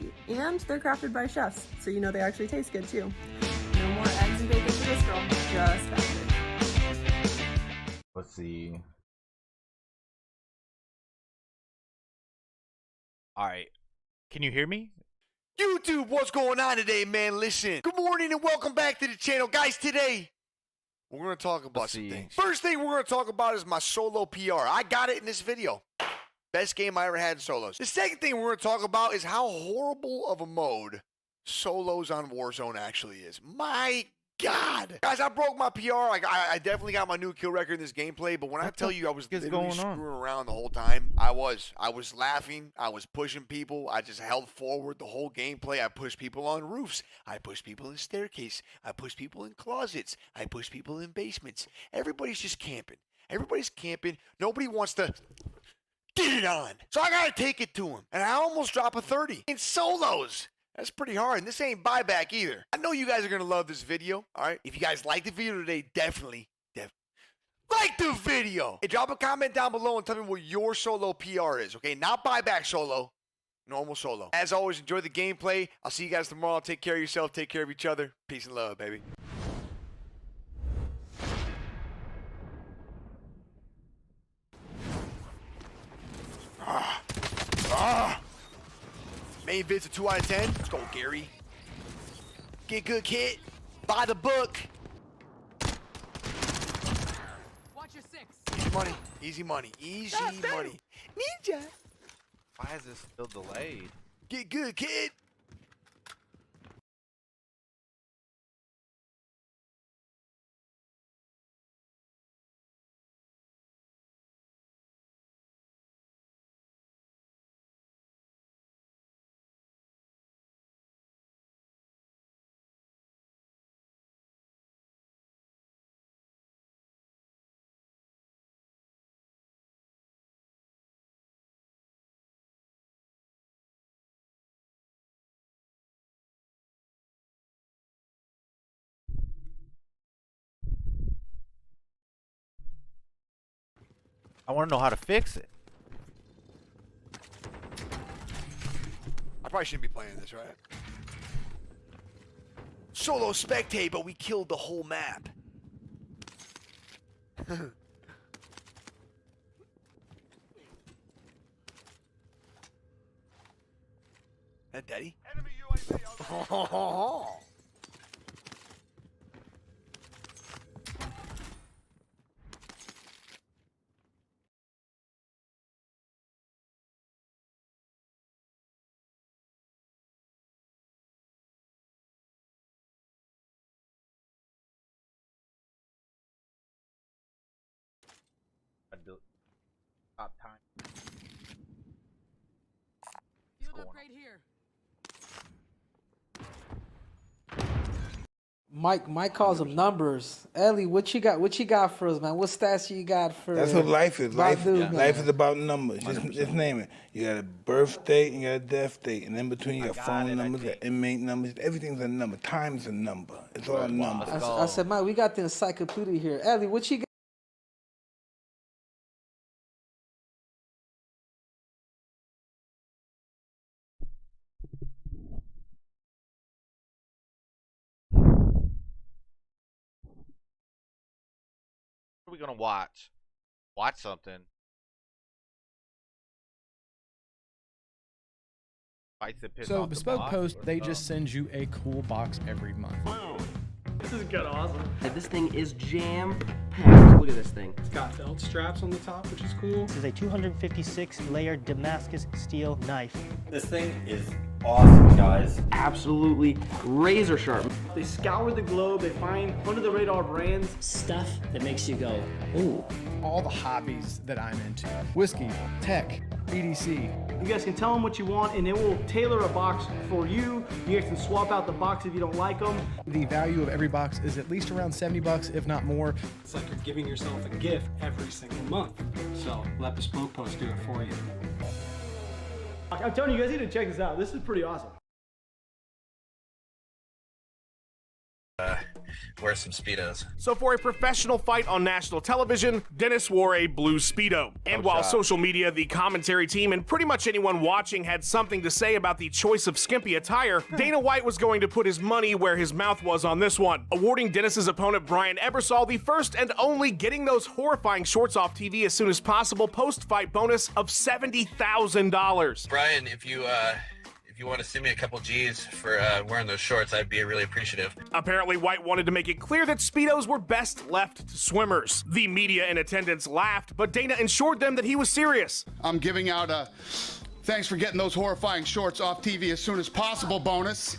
eat. And they're crafted by chefs, so you know they actually taste good too. No more eggs and bacon for this girl, just factory. Let's see. Alright. Can you hear me? YouTube, what's going on today, man? Listen, good morning and welcome back to the channel. Guys, today, we're going to talk about some things. First thing we're going to talk about is my solo PR. I got it in this video. Best game I ever had in solos. The second thing we're going to talk about is how horrible of a mode solos on Warzone actually is. My God. Guys, I broke my PR. I definitely got my new kill record in this gameplay, but when I tell you I was literally screwing around the whole time, I was laughing. I was pushing people. I just held forward the whole gameplay. I pushed people on roofs. I pushed people in staircase. I pushed people in closets. I pushed people in basements. Everybody's just camping. Everybody's camping. Nobody wants to get it on. So I got to take it to him. And I almost drop a 30 in solos. That's pretty hard, and this ain't buyback either. I know you guys are going to love this video, all right? If you guys like the video today, definitely like the video. Hey, drop a comment down below and tell me what your solo PR is, okay? Not buyback solo, normal solo. As always, enjoy the gameplay. I'll see you guys tomorrow. Take care of yourself. Take care of each other. Peace and love, baby. Main vid's a 2 out of 10. Let's go, Gary. Get good, kid. Buy the book. Watch your six. Easy money. Easy money. Easy money. Ninja. Why is this still delayed? Get good, kid. I want to know how to fix it. I probably shouldn't be playing this, right? Solo spectate, but we killed the whole map. That daddy? Enemy UAV. Top time. Field upgrade here. Mike calls them numbers. Ellie, what you got for us, man? What stats you got for? That's what life is. Life Life is about numbers. Just name it. You got a birth date and you got a death date, and in between you got phone numbers, you got inmate numbers. Everything's a number. Time's a number. It's all a number. I said, Mike, we got the encyclopedia here. Ellie, what you got? What are we gonna watch? Watch something. Fights that piss So off the Bespoke boss. Post, they just send you a cool box every month. This is good, awesome. This thing is jam-packed. Look at this thing. It's got belt straps on the top, which is cool. This is a 256-layer Damascus steel knife. This thing is awesome, guys. Absolutely razor sharp. They scour the globe, they find under-the-radar brands. Stuff that makes you go, ooh. All the hobbies that I'm into. Whiskey, tech, EDC. You guys can tell them what you want, and it will tailor a box for you. You guys can swap out the box if you don't like them. The value of every box is at least around $70, if not more. It's like you're giving yourself a gift every single month. So let Bespoke Post do it for you. I'm telling you, you guys need to check this out. This is pretty awesome. wear some Speedos. So for a professional fight on national television, Dennis wore a blue Speedo. And while social media, the commentary team, and pretty much anyone watching had something to say about the choice of skimpy attire, Dana White was going to put his money where his mouth was on this one, awarding Dennis's opponent Brian Ebersol the first and only getting those horrifying shorts off TV as soon as possible post-fight bonus of $70,000. Brian, if you want to send me a couple G's for wearing those shorts, I'd be really appreciative. Apparently, White wanted to make it clear that Speedos were best left to swimmers. The media in attendance laughed, but Dana assured them that he was serious. I'm giving out a thanks for getting those horrifying shorts off TV as soon as possible bonus.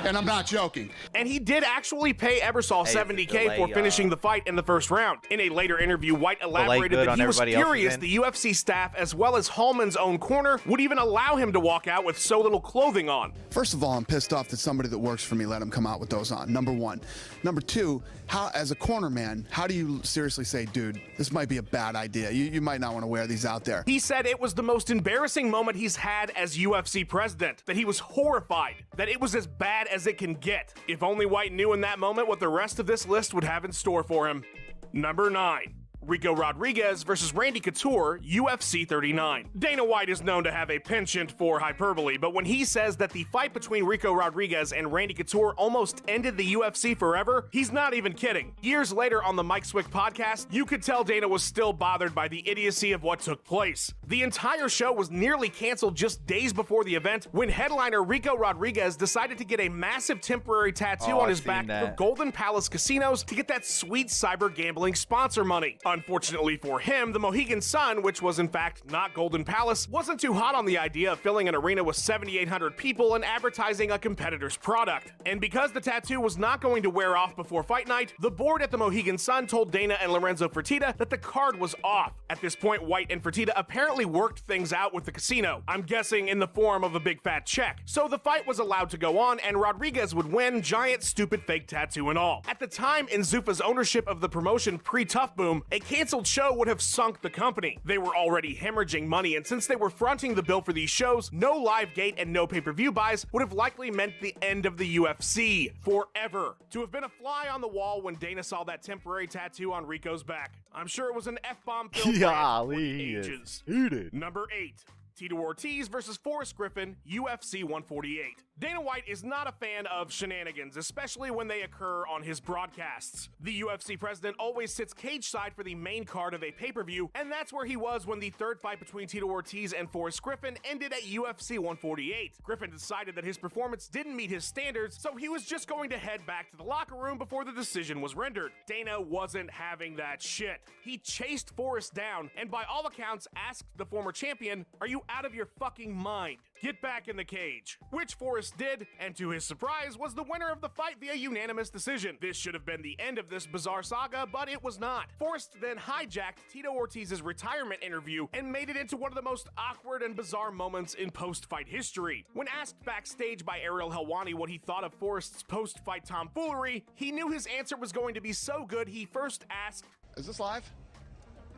And I'm not joking. And he did actually pay Ebersol $70K for finishing the fight in the first round. In a later interview, White elaborated that he was furious the UFC staff, as well as Hallman's own corner, would even allow him to walk out with so little clothing on. First of all, I'm pissed off that somebody that works for me let him come out with those on, number one. Number two, how, as a corner man, how do you seriously say, dude, this might be a bad idea. You might not want to wear these out there. He said it was the most embarrassing moment he's had as UFC president, that he was horrified, that it was as bad as it can get. If only White knew in that moment what the rest of this list would have in store for him. Number 9. Rico Rodriguez versus Randy Couture, UFC 39. Dana White is known to have a penchant for hyperbole, but when he says that the fight between Rico Rodriguez and Randy Couture almost ended the UFC forever, he's not even kidding. Years later on the Mike Swick podcast, you could tell Dana was still bothered by the idiocy of what took place. The entire show was nearly canceled just days before the event when headliner Rico Rodriguez decided to get a massive temporary tattoo on his back for Golden Palace Casinos to get that sweet cyber gambling sponsor money. Unfortunately for him, the Mohegan Sun, which was in fact not Golden Palace, wasn't too hot on the idea of filling an arena with 7,800 people and advertising a competitor's product. And because the tattoo was not going to wear off before fight night, the board at the Mohegan Sun told Dana and Lorenzo Fertitta that the card was off. At this point, White and Fertitta apparently worked things out with the casino, I'm guessing in the form of a big fat check. So the fight was allowed to go on and Rodriguez would win, giant stupid fake tattoo and all. At the time, in Zuffa's ownership of the promotion pre-Tough Boom, a canceled show would have sunk the company. They were already hemorrhaging money, and since they were fronting the bill for these shows, no live gate and no pay-per-view buys would have likely meant the end of the UFC forever. To have been a fly on the wall when Dana saw that temporary tattoo on Rico's back. I'm sure it was an F-bomb filled rant for ages. Number 8. Tito Ortiz versus Forrest Griffin, UFC 148. Dana White is not a fan of shenanigans, especially when they occur on his broadcasts. The UFC president always sits cage side for the main card of a pay-per-view, and that's where he was when the third fight between Tito Ortiz and Forrest Griffin ended at UFC 148. Griffin decided that his performance didn't meet his standards, so he was just going to head back to the locker room before the decision was rendered. Dana wasn't having that shit. He chased Forrest down, and by all accounts asked the former champion, "Are you out of your fucking mind? Get back in the cage," which Forrest did, and to his surprise was the winner of the fight via unanimous decision. This should have been the end of this bizarre saga, but it was not. Forrest then hijacked Tito Ortiz's retirement interview and made it into one of the most awkward and bizarre moments in post-fight history. When asked backstage by Ariel Helwani what he thought of Forrest's post-fight tomfoolery, he knew his answer was going to be so good he first asked, "Is this live?"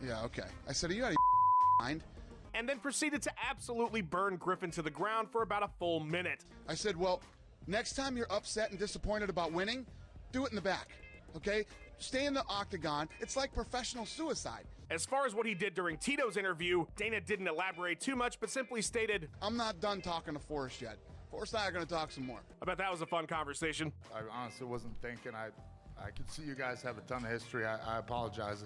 "Yeah, okay." I said, "Are you out of your mind?" And then proceeded to absolutely burn Griffin to the ground for about a full minute. I said, "Well, next time you're upset and disappointed about winning, do it in the back, okay? Stay in the octagon. It's like professional suicide." As far as what he did during Tito's interview, Dana didn't elaborate too much, but simply stated, "I'm not done talking to Forrest yet. Forrest and I are going to talk some more." I bet that was a fun conversation. I honestly wasn't thinking. I could see you guys have a ton of history. I apologize.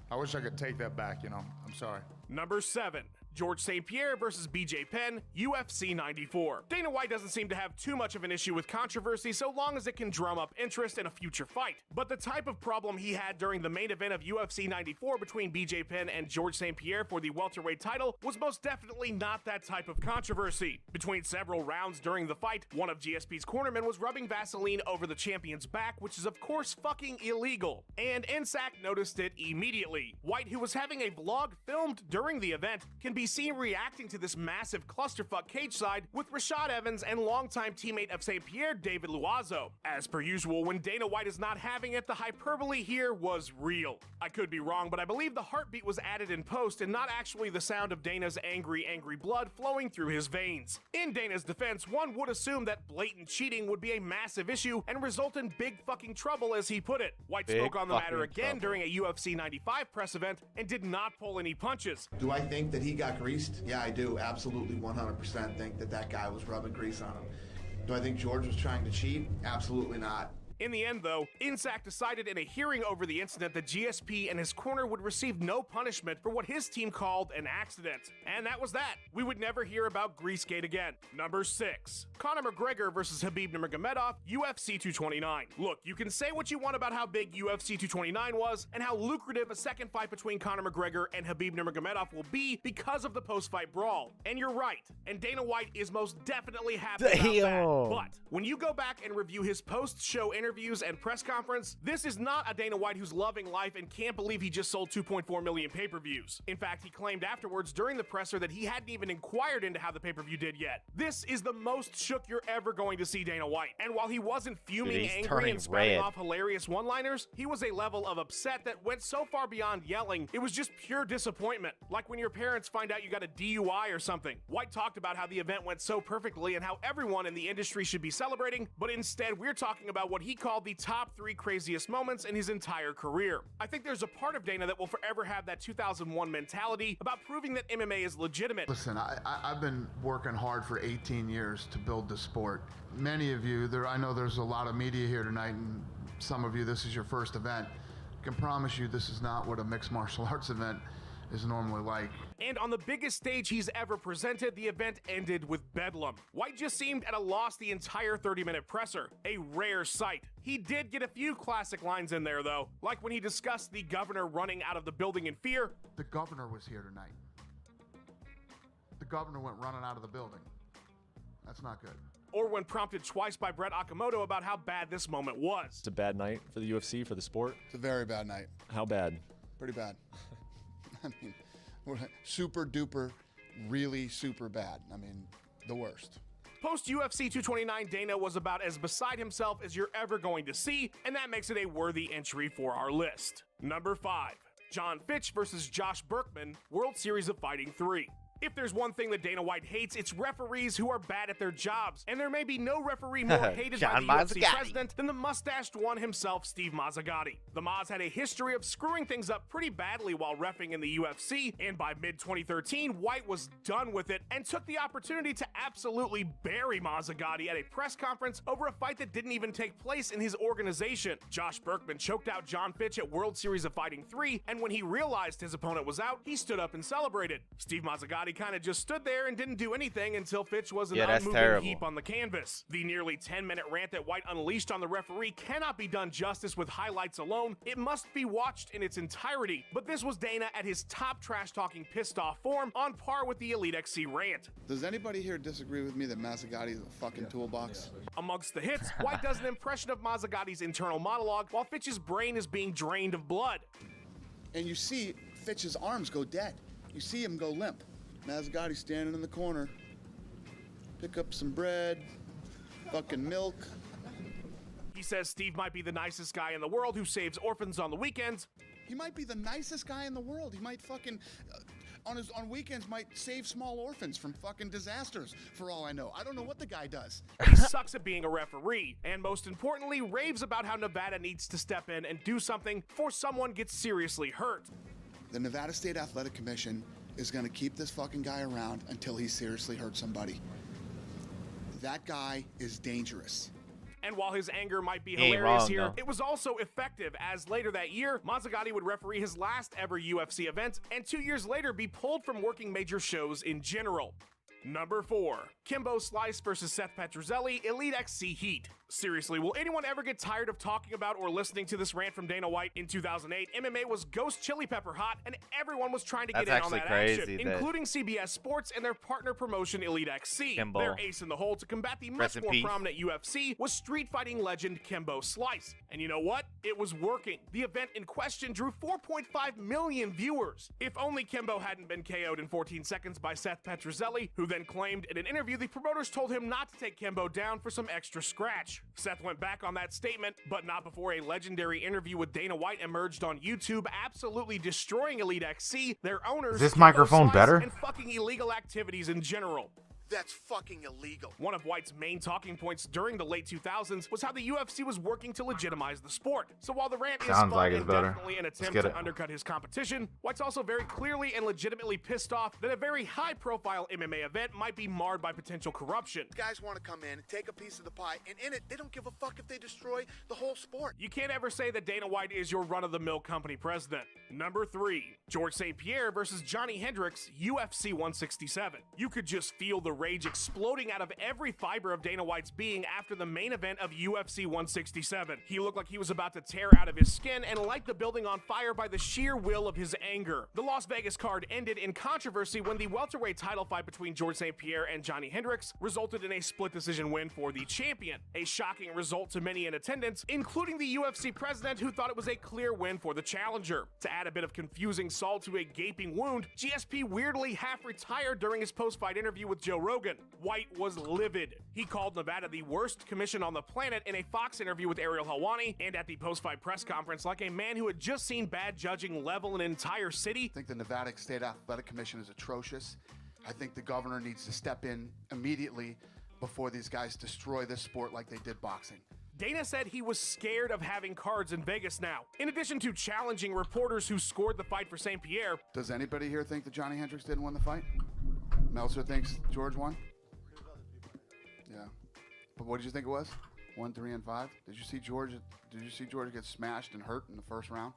I wish I could take that back, you know. I'm sorry. Number 7. George St. Pierre versus BJ Penn, UFC 94. Dana White doesn't seem to have too much of an issue with controversy so long as it can drum up interest in a future fight. But the type of problem he had during the main event of UFC 94 between BJ Penn and George St. Pierre for the welterweight title was most definitely not that type of controversy. Between several rounds during the fight, one of GSP's cornermen was rubbing Vaseline over the champion's back, which is of course fucking illegal. And NSAC noticed it immediately. White, who was having a vlog filmed during the event, can be be seen reacting to this massive clusterfuck cage side with Rashad Evans and longtime teammate of St. Pierre, David Loiseau. As per usual, when Dana White is not having it, the hyperbole here was real. I could be wrong, but I believe the heartbeat was added in post and not actually the sound of Dana's angry blood flowing through his veins. In Dana's defense, one would assume that blatant cheating would be a massive issue and result in big fucking trouble, as he put it. White spoke on the matter again during a UFC 95 press event and did not pull any punches. Do I think that he got greased? Yeah, I do. Absolutely 100% think that that guy was rubbing grease on him. Do I think George was trying to cheat? Absolutely not. In the end, though, INSAC decided in a hearing over the incident that GSP and his corner would receive no punishment for what his team called an accident. And that was that. We would never hear about Greasegate again. Number 6. Conor McGregor versus Khabib Nurmagomedov, UFC 229. Look, you can say what you want about how big UFC 229 was and how lucrative a second fight between Conor McGregor and Khabib Nurmagomedov will be because of the post-fight brawl. And you're right. And Dana White is most definitely happy about that. But when you go back and review his post-show interviews and press conference, this is not a Dana White who's loving life and can't believe he just sold 2.4 million pay-per-views. In fact, he claimed afterwards during the presser that he hadn't even inquired into how the pay-per-view did yet. This is the most shook you're ever going to see Dana White. And while he wasn't fuming, angry, and spouting off hilarious one-liners, he was a level of upset that went so far beyond yelling, it was just pure disappointment. Like when your parents find out you got a DUI or something. White talked about how the event went so perfectly and how everyone in the industry should be celebrating, but instead we're talking about what he called the top 3 craziest moments in his entire career. I think there's a part of Dana that will forever have that 2001 mentality about proving that MMA is legitimate. Listen, I've been working hard for 18 years to build the sport. Many of you, I know there's a lot of media here tonight, and some of you, this is your first event. I can promise you this is not what a mixed martial arts event is normally like. And on the biggest stage he's ever presented, the event ended with bedlam. White just seemed at a loss the entire 30-minute presser, a rare sight. He did get a few classic lines in there though, like when he discussed the governor running out of the building in fear. The governor was here tonight. The governor went running out of the building. That's not good. Or when prompted twice by Brett Okamoto about how bad this moment was. It's a bad night for the UFC, for the sport. It's a very bad night. How bad? Pretty bad. I mean, we're super duper, really super bad. I mean, the worst. Post UFC 229, Dana was about as beside himself as you're ever going to see, and that makes it a worthy entry for our list. Number 5, John Fitch versus Josh Berkman, World Series of Fighting 3. If there's one thing that Dana White hates, it's referees who are bad at their jobs. And there may be no referee more hated by the UFC president than the mustached one himself, Steve Mazzagatti. The Maz had a history of screwing things up pretty badly while reffing in the UFC, and by mid-2013, White was done with it and took the opportunity to absolutely bury Mazzagatti at a press conference over a fight that didn't even take place in his organization. Josh Berkman choked out John Fitch at World Series of Fighting 3, and when he realized his opponent was out, he stood up and celebrated. Steve Mazzagatti kind of just stood there and didn't do anything until Fitch was an unmoving heap on the canvas. The nearly 10-minute rant that White unleashed on the referee cannot be done justice with highlights alone. It must be watched in its entirety. But this was Dana at his top trash-talking pissed-off form, on par with the Elite XC rant. Does anybody here disagree with me that Mazzagatti is a fucking toolbox? Amongst the hits, White does an impression of Mazzagatti's internal monologue while Fitch's brain is being drained of blood. And you see Fitch's arms go dead. You see him go limp. Mazzagatti standing in the corner. Pick up some bread, fucking milk. He says Steve might be the nicest guy in the world who saves orphans on the weekends. He might be the nicest guy in the world. He might fucking, on weekends, might save small orphans from fucking disasters, for all I know. I don't know what the guy does. He sucks at being a referee, and most importantly, raves about how Nevada needs to step in and do something before someone gets seriously hurt. The Nevada State Athletic Commission is going to keep this fucking guy around until he seriously hurts somebody. That guy is dangerous. And while his anger might be hilarious here, it was also effective, as later that year, Mazzagatti would referee his last ever UFC event, and 2 years later be pulled from working major shows in general. Number 4, Kimbo Slice versus Seth Petruzzelli, Elite XC Heat. Seriously, will anyone ever get tired of talking about or listening to this rant from Dana White? In 2008, MMA was ghost chili pepper hot, and everyone was trying to get in on that action, including CBS Sports and their partner promotion Elite XC. Kimbo. Their ace in the hole to combat the much more prominent UFC was street fighting legend Kimbo Slice. And you know what? It was working. The event in question drew 4.5 million viewers. If only Kimbo hadn't been KO'd in 14 seconds by Seth Petrozelli, who then claimed in an interview the promoters told him not to take Kimbo down for some extra scratch. Seth went back on that statement, but not before a legendary interview with Dana White emerged on YouTube, absolutely destroying Elite XC, their owners, Is this microphone better? and fucking illegal activities in general. That's fucking illegal. One of White's main talking points during the late 2000s was how the UFC was working to legitimize the sport. So while the rant is Sounds fun like it's and better. definitely an Let's attempt get to it. undercut his competition, White's also very clearly and legitimately pissed off that a very high-profile MMA event might be marred by potential corruption. Guys want to come in, take a piece of the pie, and in it, they don't give a fuck if they destroy the whole sport. You can't ever say that Dana White is your run-of-the-mill company president. Number 3, George St. Pierre versus Johnny Hendricks, UFC 167. You could just feel the rage exploding out of every fiber of Dana White's being after the main event of UFC 167. He looked like he was about to tear out of his skin and light the building on fire by the sheer will of his anger. The Las Vegas card ended in controversy when the welterweight title fight between George St. Pierre and Johnny Hendricks resulted in a split decision win for the champion. A shocking result to many in attendance, including the UFC president, who thought it was a clear win for the challenger. To add a bit of confusing salt to a gaping wound, GSP weirdly half-retired during his post-fight interview with Joe Rogan. White was livid. He called Nevada the worst commission on the planet in a Fox interview with Ariel Helwani, and at the post-fight press conference like a man who had just seen bad judging level an entire city. I think the Nevada State Athletic Commission is atrocious. I think the governor needs to step in immediately before these guys destroy this sport like they did boxing. Dana said he was scared of having cards in Vegas now. In addition to challenging reporters who scored the fight for St. Pierre. Does anybody here think that Johnny Hendricks didn't win the fight? Meltzer thinks George won? Yeah. But what did you think it was? 1, 3, and 5? Did you see George get smashed and hurt in the first round?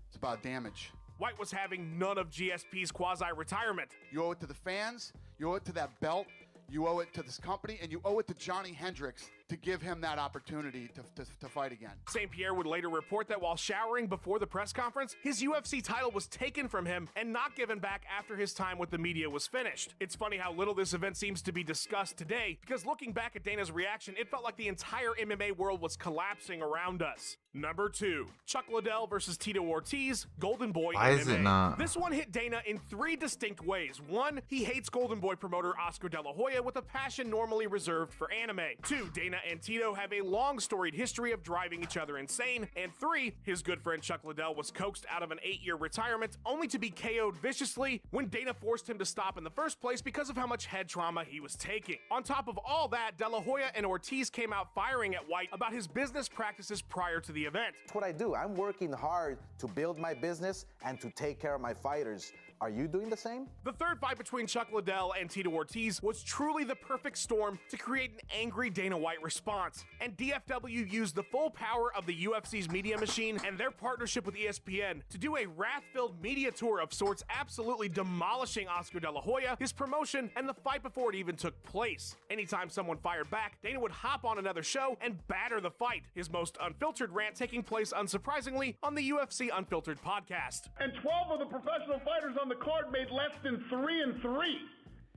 It's about damage. White was having none of GSP's quasi-retirement. You owe it to the fans, you owe it to that belt, you owe it to this company, and you owe it to Johnny Hendricks to give him that opportunity to fight again. St. Pierre would later report that while showering before the press conference, his UFC title was taken from him and not given back after his time with the media was finished. It's funny how little this event seems to be discussed today, because looking back at Dana's reaction, it felt like the entire MMA world was collapsing around us. Number 2, Chuck Liddell versus Tito Ortiz, Golden Boy Why MMA. is it not? This one hit Dana in 3 distinct ways. 1, he hates Golden Boy promoter Oscar De La Hoya with a passion normally reserved for anime. 2, Dana and Tito have a long storied history of driving each other insane. And 3, his good friend Chuck Liddell was coaxed out of an 8-year retirement only to be KO'd viciously when Dana forced him to stop in the first place because of how much head trauma he was taking. On top of all that, De La Hoya and Ortiz came out firing at White about his business practices prior to the event. That's what I do. I'm working hard to build my business and to take care of my fighters. Are you doing the same? The third fight between Chuck Liddell and Tito Ortiz was truly the perfect storm to create an angry Dana White response. And DFW used the full power of the UFC's media machine and their partnership with ESPN to do a wrath-filled media tour of sorts, absolutely demolishing Oscar De La Hoya, his promotion, and the fight before it even took place. Anytime someone fired back, Dana would hop on another show and batter the fight, his most unfiltered rant taking place, unsurprisingly, on the UFC Unfiltered podcast. And 12 of the professional fighters on the card made less than 3 and 3.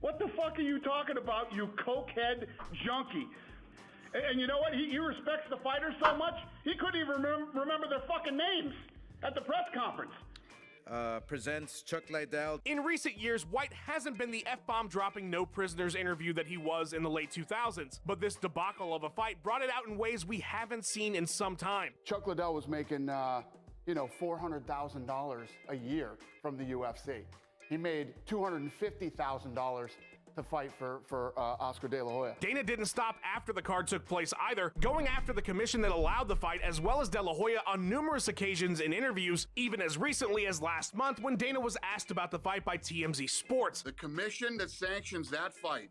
What the fuck are you talking about, you cokehead junkie? And you know what? He respects the fighters so much, he couldn't even remember their fucking names at the press conference. Presents Chuck Liddell. In recent years, White hasn't been the F-bomb dropping no prisoners interview that he was in the late 2000s, but this debacle of a fight brought it out in ways we haven't seen in some time. Chuck Liddell was making, $400,000 a year from the UFC. He made $250,000 to fight for Oscar De La Hoya. Dana didn't stop after the card took place either, going after the commission that allowed the fight as well as De La Hoya on numerous occasions in interviews, even as recently as last month when Dana was asked about the fight by TMZ Sports. The commission that sanctions that fight.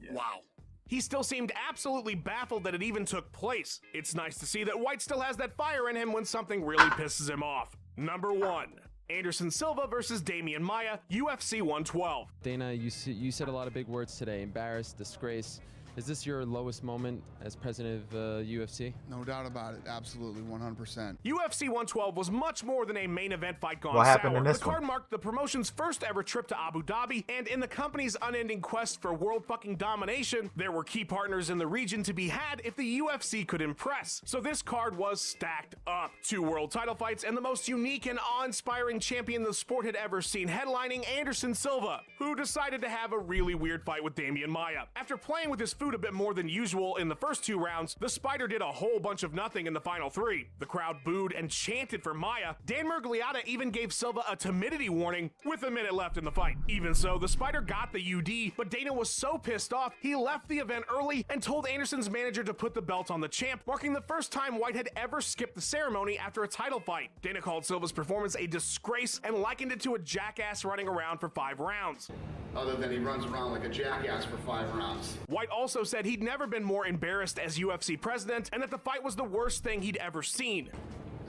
Yeah. Wow. He still seemed absolutely baffled that it even took place. It's nice to see that White still has that fire in him when something really pisses him off. Number 1. Anderson Silva versus Damian Maia, UFC 112. Dana, you said a lot of big words today. Embarrassed, disgrace. Is this your lowest moment as president of UFC? No doubt about it. Absolutely, 100%. UFC 112 was much more than a main event fight gone What happened sour. in this The card one? marked the promotion's first ever trip to Abu Dhabi, and in the company's unending quest for world fucking domination, there were key partners in the region to be had if the UFC could impress. So this card was stacked up. 2 world title fights and the most unique and awe-inspiring champion the sport had ever seen headlining Anderson Silva, who decided to have a really weird fight with Damian Maia. After playing with his food a bit more than usual in the first 2 rounds, the Spider did a whole bunch of nothing in the final 3. The crowd booed and chanted for Maia. Dan Miragliotta even gave Silva a timidity warning with a minute left in the fight. Even so, the Spider got the UD, but Dana was so pissed off, he left the event early and told Anderson's manager to put the belt on the champ, marking the first time White had ever skipped the ceremony after a title fight. Dana called Silva's performance a disgrace and likened it to a jackass running around for 5 rounds. Other than he runs around like a jackass for 5 rounds. White also said he'd never been more embarrassed as UFC president and that the fight was the worst thing he'd ever seen.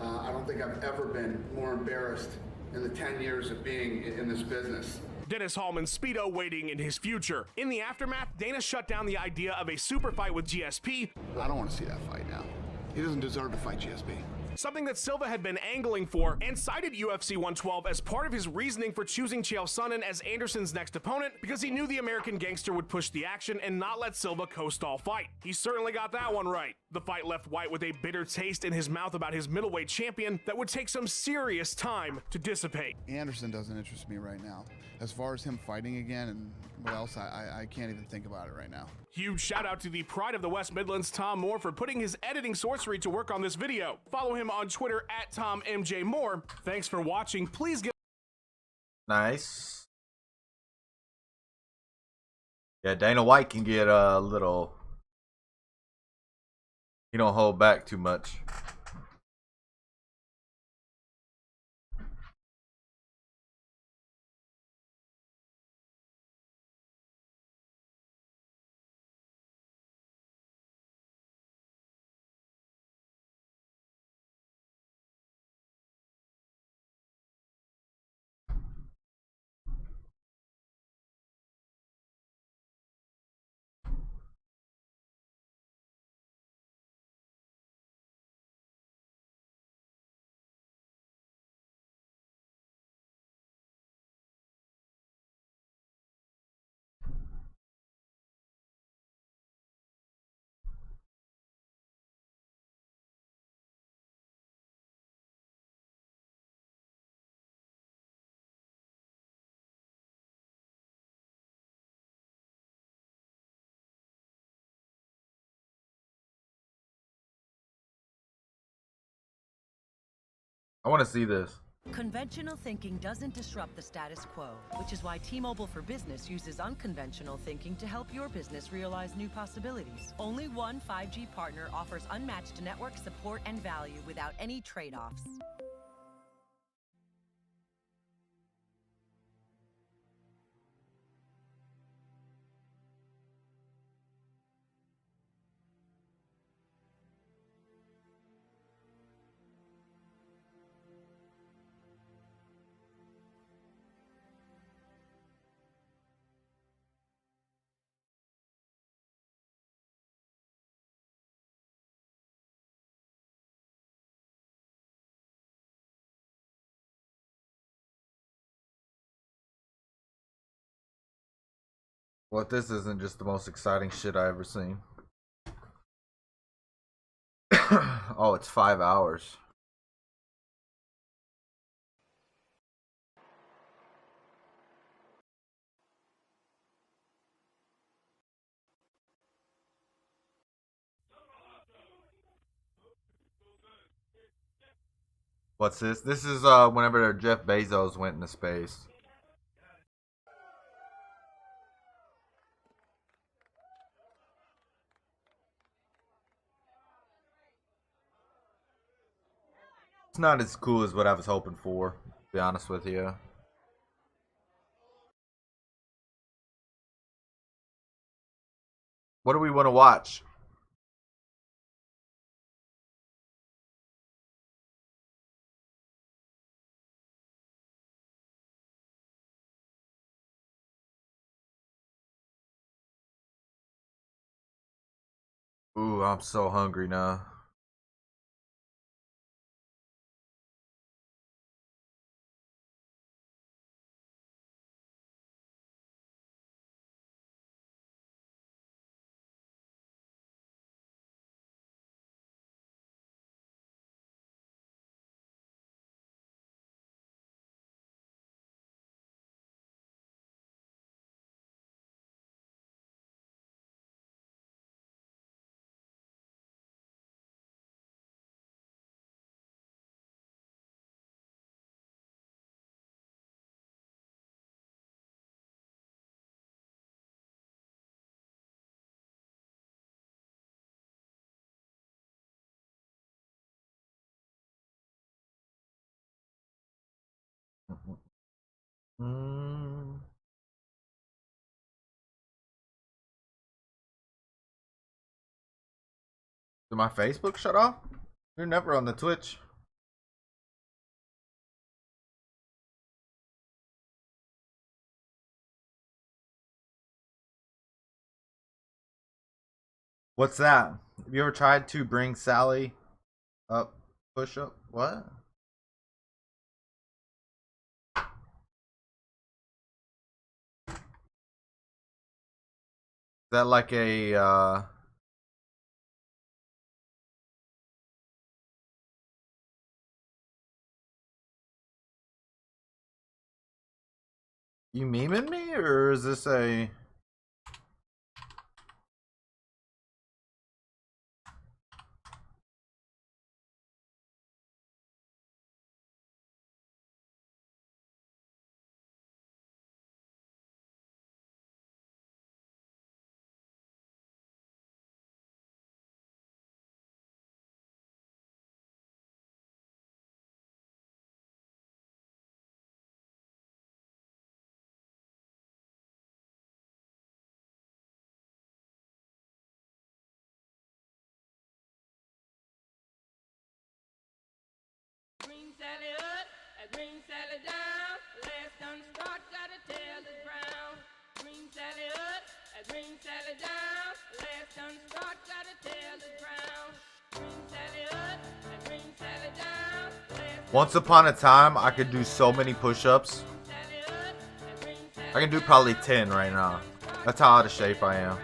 I don't think I've ever been more embarrassed in the 10 years of being in this business. Dennis Hallman Speedo waiting in his future. In the aftermath, Dana shut down the idea of a super fight with GSP. I don't want to see that fight now. He doesn't deserve to fight GSP. Something that Silva had been angling for, and cited UFC 112 as part of his reasoning for choosing Chael Sonnen as Anderson's next opponent, because he knew the American gangster would push the action and not let Silva co-stall fight. He certainly got that one right. The fight left White with a bitter taste in his mouth about his middleweight champion that would take some serious time to dissipate. Anderson doesn't interest me right now. As far as him fighting again and what else, I can't even think about it right now. Huge shout out to the pride of the West Midlands, Tom Moore, for putting his editing sorcery to work on this video. Follow him on Twitter at TomMJMoore. Thanks for watching. Please give Nice. Yeah, Dana White can get a little. He don't hold back too much. I want to see this. Conventional thinking doesn't disrupt the status quo, which is why T-Mobile for Business uses unconventional thinking to help your business realize new possibilities. Only one 5G partner offers unmatched network support and value without any trade-offs. Well, this isn't just the most exciting shit I ever seen. Oh, it's 5 hours. What's this? This is whenever Jeff Bezos went into space. It's not as cool as what I was hoping for, to be honest with you. What do we want to watch? Ooh, I'm so hungry now. Did my Facebook shut off? You're never on the Twitch. What's that? Have you ever tried to bring Sally up? Push up? What? Is that like a you memeing me, or is this a Green Sally up, green Sally down. Last done start, gotta tell the brown. Green Sally up, green Sally down. Last done start, gotta tell the brown. Green Sally up, green Sally down. Once upon a time, I could do so many push-ups. I can do probably 10 right now. That's how out of shape I am.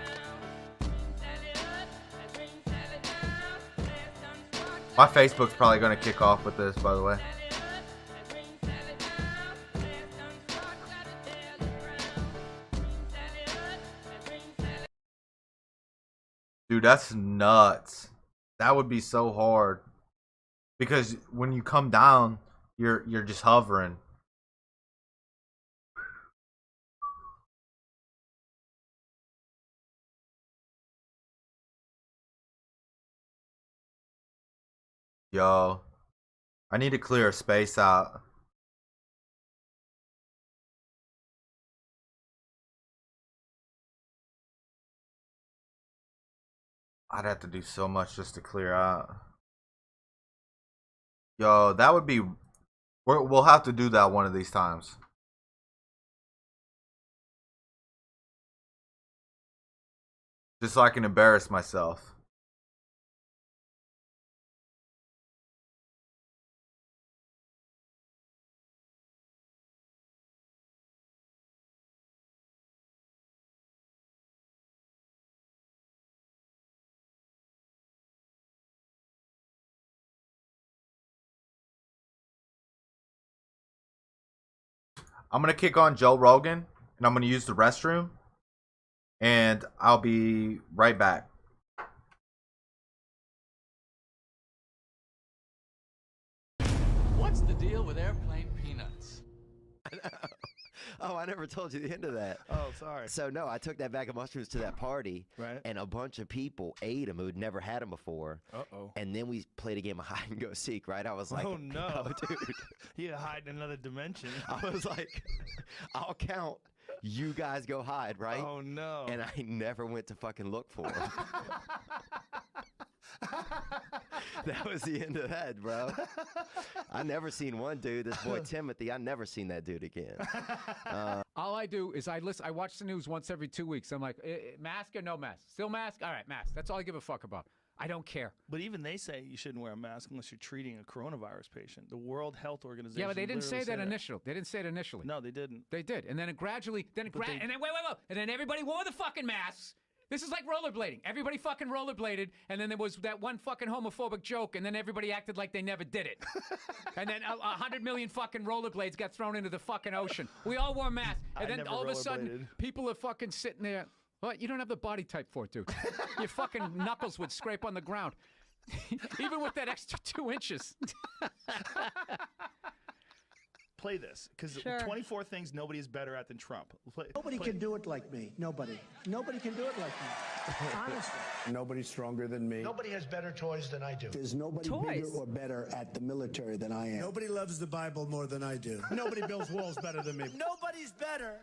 My Facebook's probably going to kick off with this, by the way. Dude, that's nuts. That would be so hard. Because when you come down, you're just hovering. Yo, I need to clear a space out. I'd have to do so much just to clear out. Yo, that would be... We'll have to do that one of these times. Just so I can embarrass myself. I'm going to kick on Joe Rogan, and I'm going to use the restroom, and I'll be right back. What's the deal with airplane peanuts? Oh, I never told you the end of that. Oh, sorry. So, no, I took that bag of mushrooms to that party, right? And a bunch of people ate them who'd never had them before. Uh-oh. And then we played a game of hide and go seek, right? I was like, oh, no. Oh, dude. You hide in another dimension. I was like, I'll count. You guys go hide, right? Oh, no. And I never went to fucking look for them. That was the end of that, bro. I never seen one dude. This boy Timothy, I never seen that dude again. All I do is I watch the news once every 2 weeks. I'm like, mask or no mask? Still mask? All right, mask. That's all I give a fuck about. I don't care. But even they say you shouldn't wear a mask unless you're treating a coronavirus patient. The World Health Organization. Yeah, but they didn't say that literally initially. They didn't say it initially. No, they didn't. They did, and then it gradually, and then wait, and then everybody wore the fucking masks. This is like rollerblading. Everybody fucking rollerbladed, and then there was that one fucking homophobic joke, and then everybody acted like they never did it. And then 100 million fucking rollerblades got thrown into the fucking ocean. We all wore masks, and then all of a sudden, people are fucking sitting there. What? You don't have the body type for it, dude. Your fucking knuckles would scrape on the ground. Even with that extra 2 inches. Play this, because 24 things nobody is better at than Trump. Nobody can do it like me. Nobody. Nobody can do it like me. Honestly. Nobody's stronger than me. Nobody has better toys than I do. There's nobody bigger or better at the military than I am. Nobody loves the Bible more than I do. Nobody builds walls better than me. Nobody's better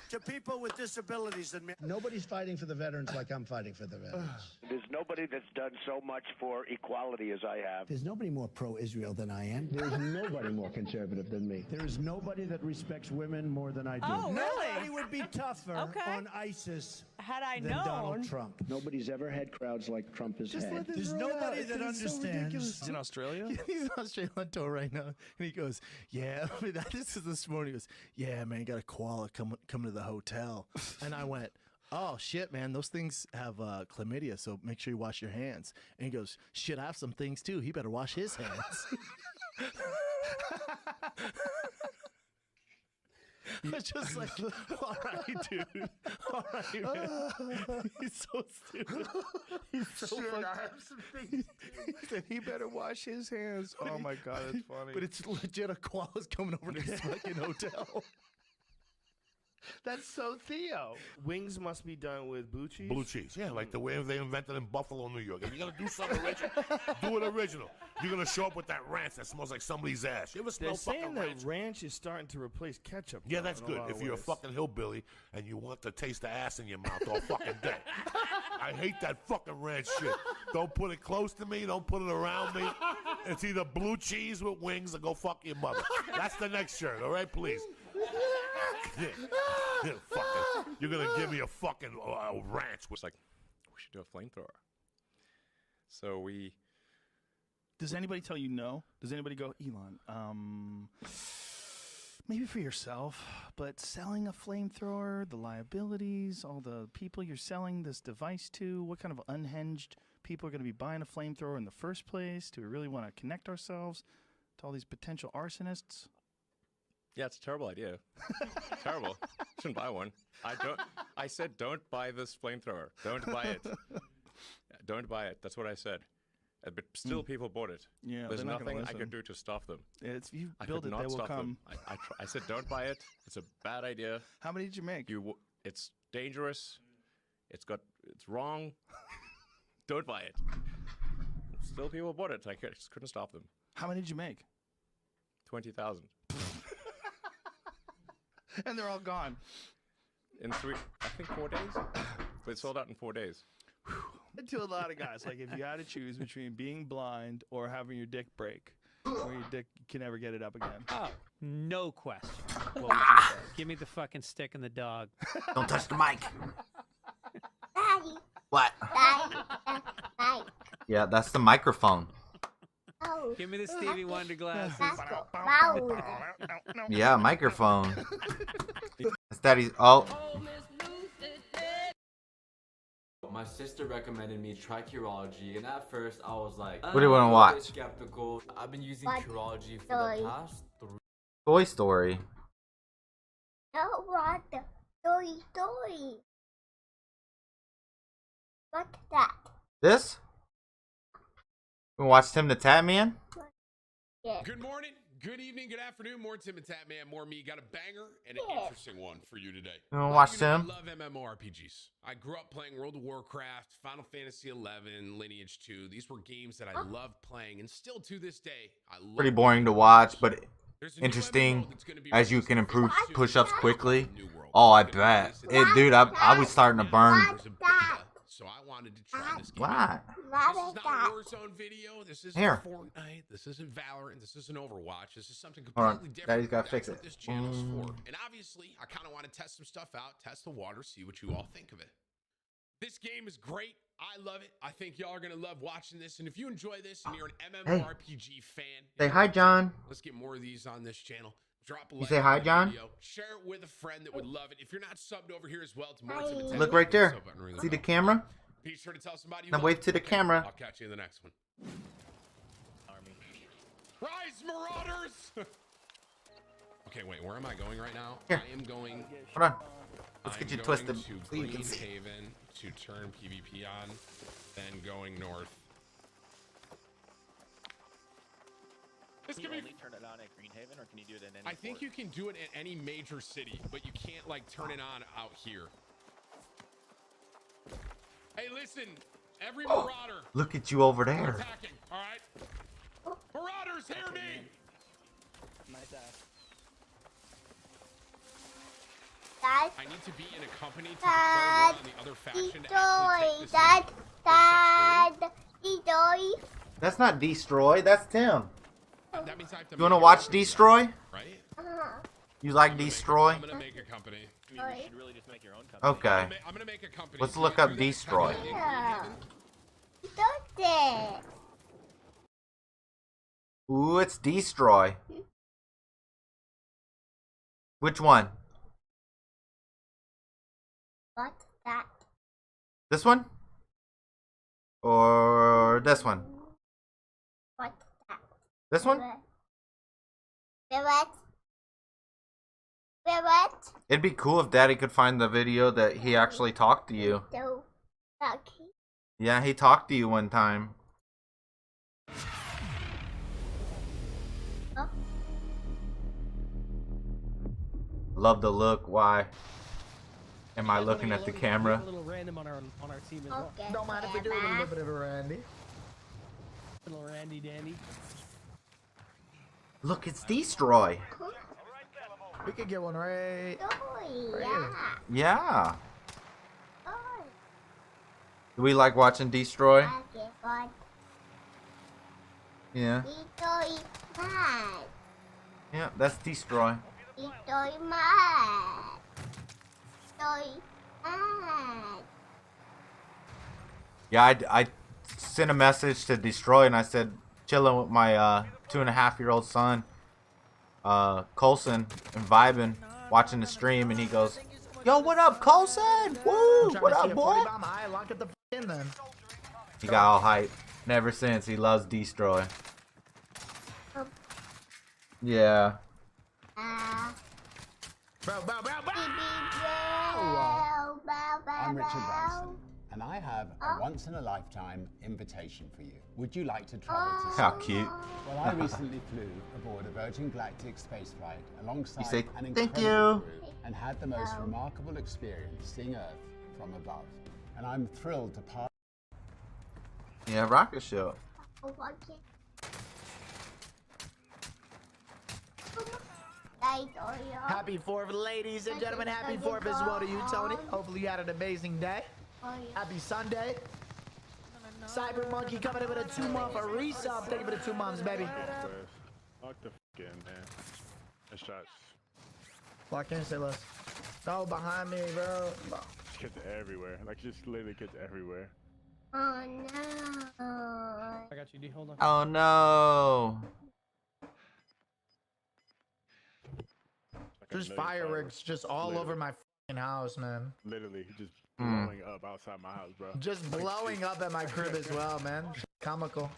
to people with disabilities than me. Nobody's fighting for the veterans like I'm fighting for the veterans. There's nobody that's done so much for equality as I have. There's nobody more pro-Israel than I am. There's nobody more conservative than me. There is nobody that respects women more than I do. Oh, really? Nobody would be tougher on ISIS Had I than known. Donald Trump. Nobody's ever had crowds like Trump has had. There's nobody that understands. He's in Australia? He's in Australia on tour right now. And he goes, yeah, I mean, this is this morning. He goes, yeah, man, got a koala come to the hotel. And I went, oh, shit, man, those things have chlamydia, so make sure you wash your hands. And he goes, shit, I have some things, too. He better wash his hands. It's just like, all right, dude. All right, man. He's so stupid. He's so fucked up. He said he better wash his hands. Oh, my God, that's funny. But it's legit a koala's coming over to this fucking hotel. That's so Theo. Wings must be done with blue cheese? Blue cheese, yeah, like the way they invented in Buffalo, New York. If you're going to do something original, do it original. You're going to show up with that ranch that smells like somebody's ass. You ever smell They're saying fucking that ranch? ranch is starting to replace ketchup. Yeah, though, that's in good. lot If of you're a ways. fucking hillbilly and you want to taste the ass in your mouth all fucking day. I hate that fucking ranch shit. Don't put it close to me. Don't put it around me. It's either blue cheese with wings or go fuck your mother. That's the next shirt, all right? Please. Yeah, fucking, you're going to give me a fucking ranch. It's like, we should do a flamethrower. So we... Does anybody tell you no? Does anybody go, Elon, maybe for yourself, but selling a flamethrower, the liabilities, all the people you're selling this device to, what kind of unhinged people are going to be buying a flamethrower in the first place? Do we really want to connect ourselves to all these potential arsonists? Yeah, it's a terrible idea. Terrible. Shouldn't buy one. I said don't buy this flamethrower. Don't buy it. Don't buy it. That's what I said. But still, people bought it. Yeah, there's they're not gonna nothing I listen. could do to stop them. If you I build could it, not they will stop come. them. I said don't buy it. It's a bad idea. How many did you make? It's dangerous. It's wrong. Don't buy it. Still, people bought it. I just couldn't stop them. How many did you make? 20,000. And they're all gone. In 4 days. They sold out in 4 days. To a lot of guys, like if you had to choose between being blind or having your dick break, or your dick can never get it up again. Oh, no question. What would you say? Give me the fucking stick and the dog. Don't touch the mic. Daddy. What? Daddy. Yeah, that's the microphone. Oh. Give me the Stevie Wonder glasses. Yeah, microphone. That's Daddy's. Oh. My sister recommended me try Curology, and at first I was like, What do you wanna watch? Skeptical. I've been using What Curology for story? the past 3. Toy Story. No, what the story? What's that? This? We watch Tim the Tatman? Yeah. Good morning, good evening, good afternoon. More Tim and Tatman, more me. Got a banger and an interesting one for you today. You wanna watch Tim? I love MMORPGs. I grew up playing World of Warcraft, Final Fantasy XI, Lineage 2. These were games that I loved playing, and still to this day, I love. Pretty boring to watch, but interesting as you can improve push-ups quickly. Oh, I bet. Dude, I was starting to burn so I wanted to try this game. What? out. This is not a Warzone video. This isn't Here. Fortnite. This isn't Valorant. This isn't Overwatch. This is something Hold on. completely different. Daddy's gotta That's fix what it. this channel's for. And obviously, I kind of want to test some stuff out, test the water, see what you all think of it. This game is great. I love it. I think y'all are going to love watching this. And if you enjoy this and you're an MMORPG fan, Say hi, John. let's get more of these on this channel. Drop a You like say on hi, the John? video. Share it with a friend that would love it. If you're not subbed over here as well, tomorrow Tim and Ted, Look right hit the there. sub button, ring See the bell. camera? Be sure to tell somebody you Now love wave them. to the Okay, camera. I'll catch you in the next one. Rise, Marauders! Okay, wait, where am I going right now? Here. I am going. Hold on. Let's I'm get you going twisted to so you can see. Greenhaven to turn PvP on, then going north. This Can you could be. only turn it on at Greenhaven, or can you do it in any I think port? you can do it in any major city, but you can't like turn it on out here. Hey, listen, every Marauder. Look at you over We're there. attacking, all right? Marauders, hear me! Nice ass. Dad, I need to be in a company to declare war on the other faction to actually take Dad, this. Dad, Dad, That's not Destroy. That's Tim. That means I have to You want to Uh-huh. make watch a- Destroy? Right? You like Destroy? I'm gonna make a company. I mean, you should really just make your own company. Okay. I'm gonna make a company. Let's So look you up do that, Destroy. type in Greenhaven. Don't this. Ooh, it's Destroy. Which one? What's that? This one? Or this one? What's that? This one? What? What? It'd be cool if Daddy could find the video that he actually talked to you. So, okay. Yeah, he talked to you one time. Oh. Love the look. Why am I looking at the camera? A little random on our team as well. Okay. Don't mind if we do a little bit of a Randy. Little Randy dandy. Look, it's Destroy. We could get one right. Oh, right yeah. Yeah. Oh, Do we like watching Destroy? okay, but Yeah. Itoy mad. Yeah, that's Destroy. Itoy mad. Itoy mad. Yeah, I sent a message to Destroy and I said, chilling with my 2.5-year-old son, Colson, and vibing, watching the stream, and he goes, "Yo, what up, Colson? Woo, what up, boy?" Lock it the in then. He got all hype. And ever since, he loves Destroy. Yeah. I'm Richard Branson, and I have a once-in-a-lifetime invitation for you. Would you like to travel to How space? cute. Well, I recently flew aboard a Virgin Galactic spaceflight alongside You say, an "Thank incredible you." crew and had the most remarkable experience seeing Earth from above. And I'm thrilled to pass. Yeah, rocket ship. Happy 4th, ladies and gentlemen. Happy 4th as well to you, Tony. Hopefully you had an amazing day. Happy Sunday. Cyber Monkey coming in with a 2-month resub. Thank you for the 2 months, baby. Lock the f in, man. Nice shots. Lock in, say less. No, behind me, bro. Kids everywhere. Like, just literally kids everywhere. Oh no. I got you, D. Hold on. Oh no. Just fireworks just all over my f***ing house, man. Literally, just Mm. blowing up outside my house, bro. Just blowing up at my crib as well, man. Comical.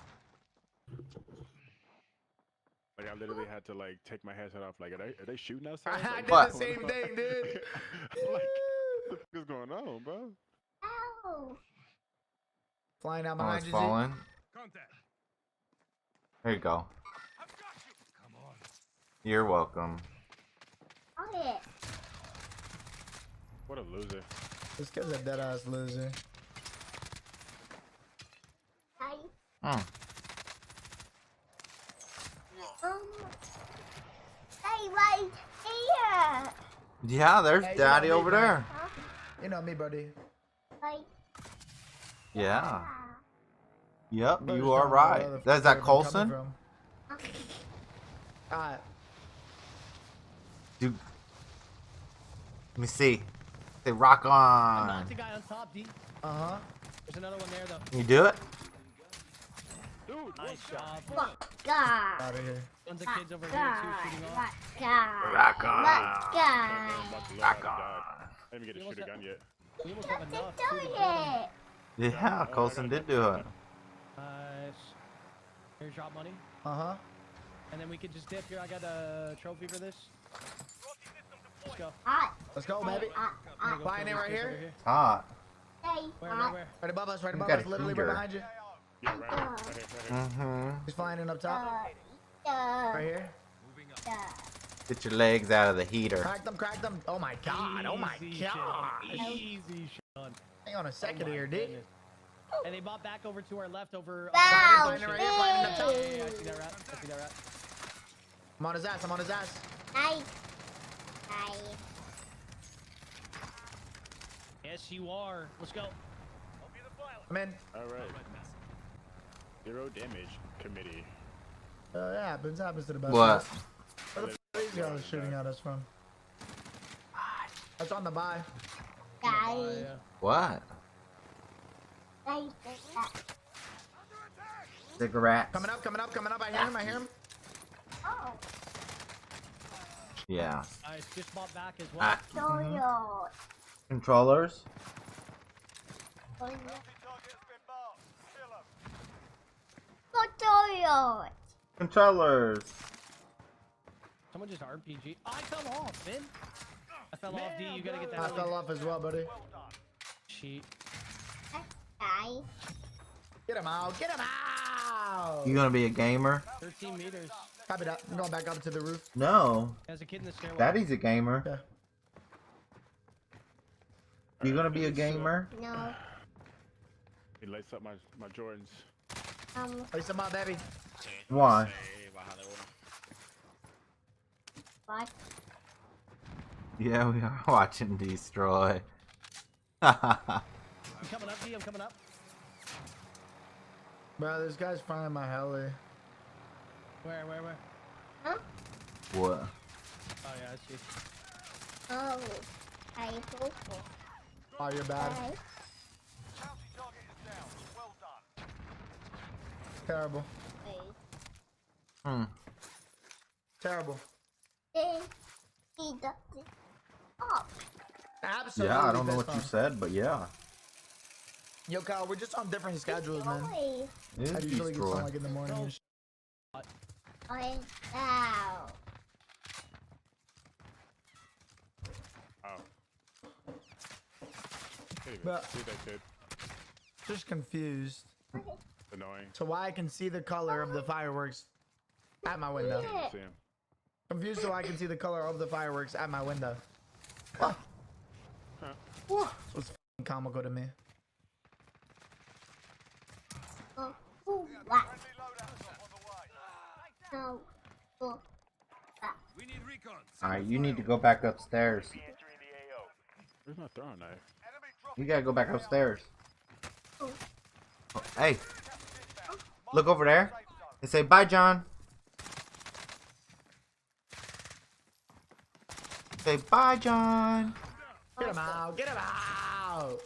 Like, I literally had to, like, take my headset off. Like, are they shooting outside? I Like, did what's the same going on? thing, dude. Like, what the f is going on, bro? Ow. Flying out Oh, behind it's you, falling. There you go. You're welcome. Oh yeah. What a loser. This kid's a dead ass loser. Hi. Hmm. Hey, right here. Yeah, there's Hey, you Daddy know me, over bro. there. You know me, buddy. Right. Yeah. Yep, But you just are don't know right. where the Is fuck that they're Colson? coming from. Alright. Dude. Let me see. Say rock on. Knocked the guy on top, D. Uh-huh. There's another one there, though. Can you do it? Nice job. Fuck God. Out of here. Tons of kids over here, too, shooting off. Rock on. Rock guy. Rock on. I didn't even get to shoot a gun yet. We almost have enough, too, to Do kill them. it. Yeah, Colson did do it. Here's drop money. Uh-huh. And then we can just dip here. I got a trophy for this. Let's go. Let's go, baby. Flying in right here. Hot. Where? Right above us, right You above got us, a literally heater. right behind you. Yeah, right here. Mm-hmm. He's flying in up top. Right here. Get your legs out of the heater. Crack them, crack them. Oh my God, oh my Easy, God. Sean. Easy, Sean. Hang on a second my here, dude. goodness. And they bought back over to our left over. Flying right here, flying up top. Yeah, I see that rat. I see that rat. I'm on his ass, I'm on his ass. Yes, you are. Let's go. I'm in. All right. 0 damage committee. It happens to the best. What? of us. Where the f are these guys shooting at us from? That's on the buy. What? Cigarette. Coming up, coming up, coming up. I hear him, I hear him. Yeah. I just bought back as well. Controllers. Controllers. Someone just RPG. Oh, I fell off, man. I fell off, D. You gotta get that. I fell off as well, buddy. Cheat. Get him out, get him out! You gonna be a gamer? 13 meters. Copy that. I'm going back up to the roof. No. As a kid in the stairwell. Daddy's a gamer. Yeah. You gonna be a gamer? No. He lights up my Jordans. Lace them up, baby. Why? What? Yeah, we are watching Destroy. I'm coming up, D. I'm coming up. Bro, this guy's flying my heli. Where? Huh? What? Oh, yeah, I see. Oh. I hope. Oh, you're bad. Terrible. Hmm. Terrible. He does it. Oh. Absolutely. Yeah, I don't know best what you fun. said, but yeah. Yo, Kyle, we're just on different schedules, man. It is I usually get Destroy. some like in the morning. and shit. Ow. Oh. But- See that kid? Just confused Annoying. to why I can see the color of the fireworks at my window. See him. Confused so I can see the color of the fireworks at my window. Huh. What's f***ing comical to me? What? No. We need recon. Alright, you need to go back upstairs. Where's my throwing knife? You gotta go back upstairs. Oh, hey. Look over there and say bye, John. Say bye, John. Get him out! Get him out!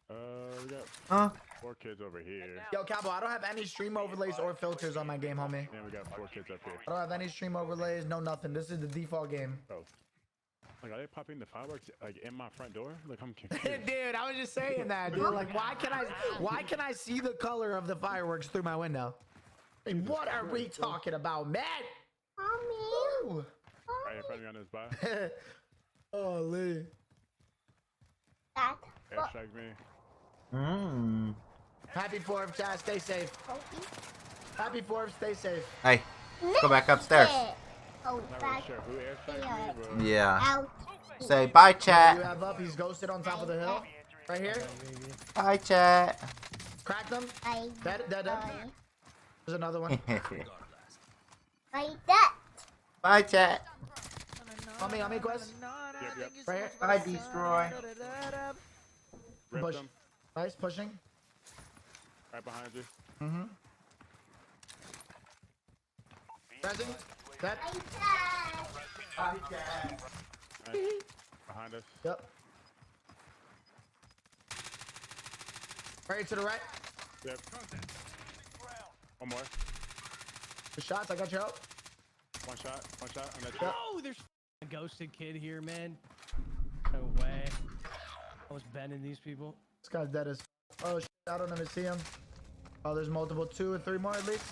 We got Huh? 4 kids over here. Yo, Cowboy, I don't have any stream overlays or filters on my game, homie. And we got 4 kids up here. I don't have any stream overlays, no nothing. This is the default game. Oh. Like, are they popping the fireworks like in my front door? Like, I'm confused. Dude, I was just saying that, dude. Like, why can I see the color of the fireworks through my window? I mean, what are we talking about, man? Mommy. Right in front of me on this bar. Oh, Lee. That. Airstrike me. Mmm. Happy 4th, Chad. Stay safe. Happy 4th. Stay safe. Hey, go back upstairs. Oh, Not really sure who airstrike me, but... Yeah. Say bye, You chat. have up. He's ghosted on top of the hill. Right here. Bye, chat. Crack them. Dead. There's another one. Like that. Bye, chat. On me, Quest. Yep. Right here. Bye, Destroy. Rip Push. them. Nice, pushing. Right behind you. Mm-hmm. Pressing. That. Nice. Behind us. Yep. Right to the right. Yep. One more. The shots. I got you out. One shot. One shot. And that's Oh, there's a ghosted kid here, man. No way. I was bending these people. This guy's dead as. Oh shit! I don't even see him. Oh, there's multiple. 2 or 3 more at least.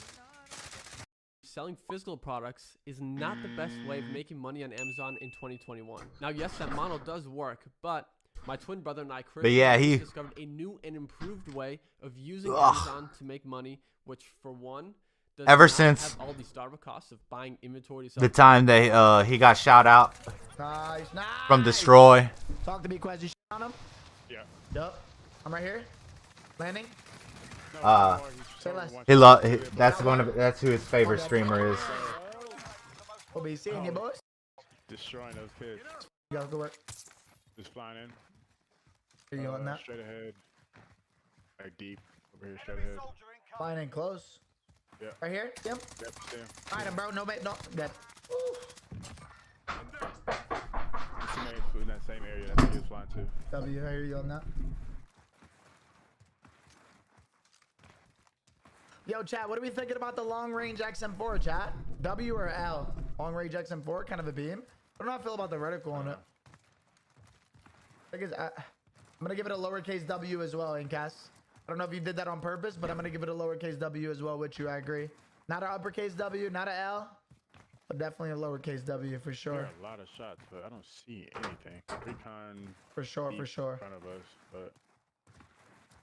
Selling physical products is not the best way of making money on Amazon in 2021. Now, yes, that model does work, but my twin brother and I, Chris, But yeah, he discovered a new and improved way of using Amazon to make money, which, for one, does ever not since have all the startup costs of buying inventory. To the time they he got shout out Nice. from Destroy. Talk to me, Quez. You shot on him? Yeah. Yep. I'm right here. Landing. Say less. That's who his favorite streamer is. We'll be seeing you, boys. Destroying those kids. Go work. Just flying in. Here you on that? Straight ahead. Like deep. Over here, straight ahead. Flying in close. Yeah. Right here? See him? Yep, see him. Alright, bro. No, mate. No. Dead. In that same area that he was flying to. W, I hear you on that. Yo, chat, what are we thinking about the long range XM4, chat? W or L? Long range XM4, kind of a beam. I don't know how I feel about the reticle on it. I'm gonna give it a lowercase W as well, Incas. I don't know if you did that on purpose, but I'm gonna give it a lowercase W as well with you. I agree. Not an uppercase W, not an L, but definitely a lowercase W for sure. There are a lot of shots, but I don't see anything. Recon. For sure, for sure. In front of us, but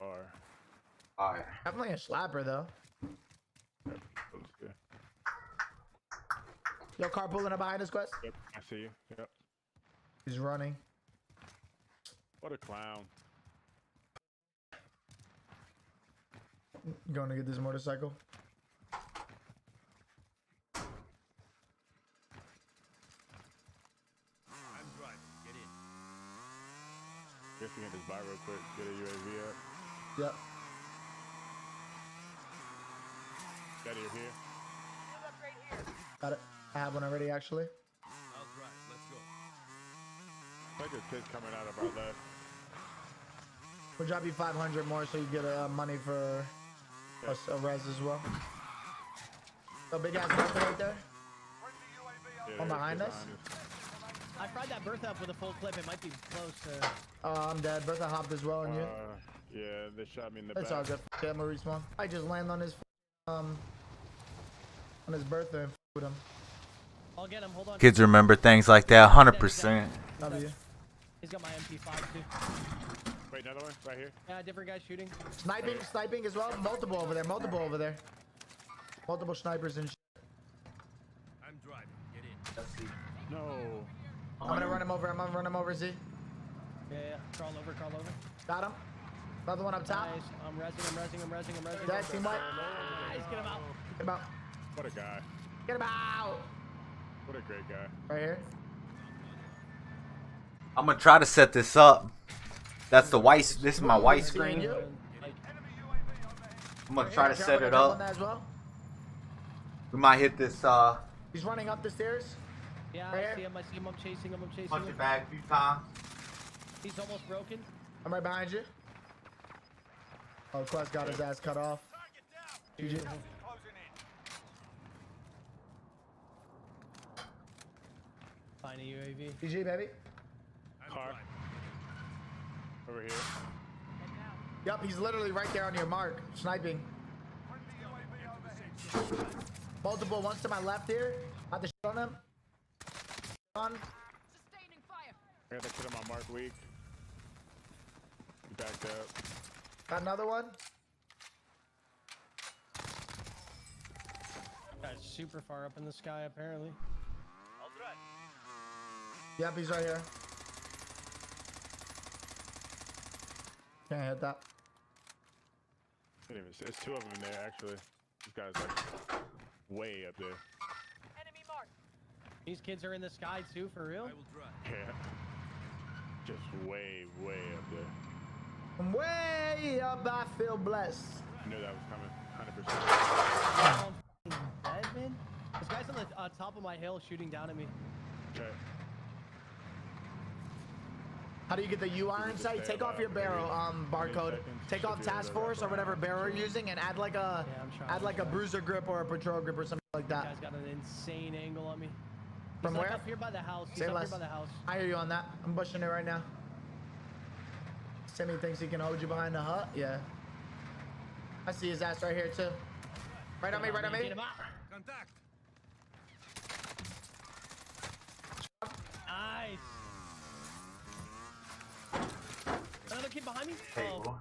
far. Alright. Definitely a slapper though. Yep, looks good. Yo, car pulling up behind us, Quest. Yep, I see you. Yep. He's running. What a clown. Going to get this motorcycle. Guess we can just buy real quick. Get a UAV up. Yep. Daddy, you're here. Got it. I have one already, actually. Alright, let's go. Like there's kids coming out of our left. We'll drop you 500 more so you get money for a res as well. So big ass weapon right there. Yeah, One behind us. I fried that Bertha up with a full clip. It might be close to. Oh, I'm dead. Bertha hopped as well on you. Yeah, they shot me in the back. It's all good. Yeah, I'm gonna respawn. I just land on his on his Bertha and with him. I'll get him. Hold on. Kids remember things like that 100%. W. He's got my MP5 too. Wait, another one right here. Yeah, different guy shooting. Sniping as well. Multiple over there. Multiple snipers and shit. I'm driving. Get in. No. I'm gonna run him over. I'm gonna run him over, Z. Yeah. Crawl over. Got him. Another one up top. Nice. I'm rezzing. Dead, team white. Nice. Get him out. Get him out. What a guy. Get him out. What a great guy. Right here. I'm gonna try to set this up. That's the white. This is my white screen. I'm gonna try to set it up. We might hit this. He's running up the stairs. Yeah, right I see him. I'm chasing him. Punch it back a few times. He's almost broken. I'm right behind you. Oh, Quest got his ass cut off. GG. Find a UAV. GG, baby. Car. Over here. Yep, he's literally right there on your mark, sniping. Multiple ones to my left here. Got the shit on him. On. I got that kid on my mark weak. He backed up. Got another one. Guy's super far up in the sky, apparently. Yep, he's right here. Can't hit that. Can't even see. There's two of them in there, actually. This guy's like way up there. These kids are in the sky too, for real? Yeah. Just way up there. I'm way up, I feel blessed. I knew that was coming. 100%. Dead, man? This guy's on the top of my hill shooting down at me. Okay. How do you get the UR in sight? Take off your barrel barcode. Take off task force or whatever barrel you're using, and add like a bruiser grip or a patrol grip or something like that. This guy's got an insane angle on me. From He's like where? Up here by the house. He's Say up less. here by the house. I hear you on that. I'm bushing it right now. Timmy thinks he can hold you behind the hut. Yeah. I see his ass right here too. Right on me. Right on me. Get him out. Contact. Nice. Another kid behind me. Table.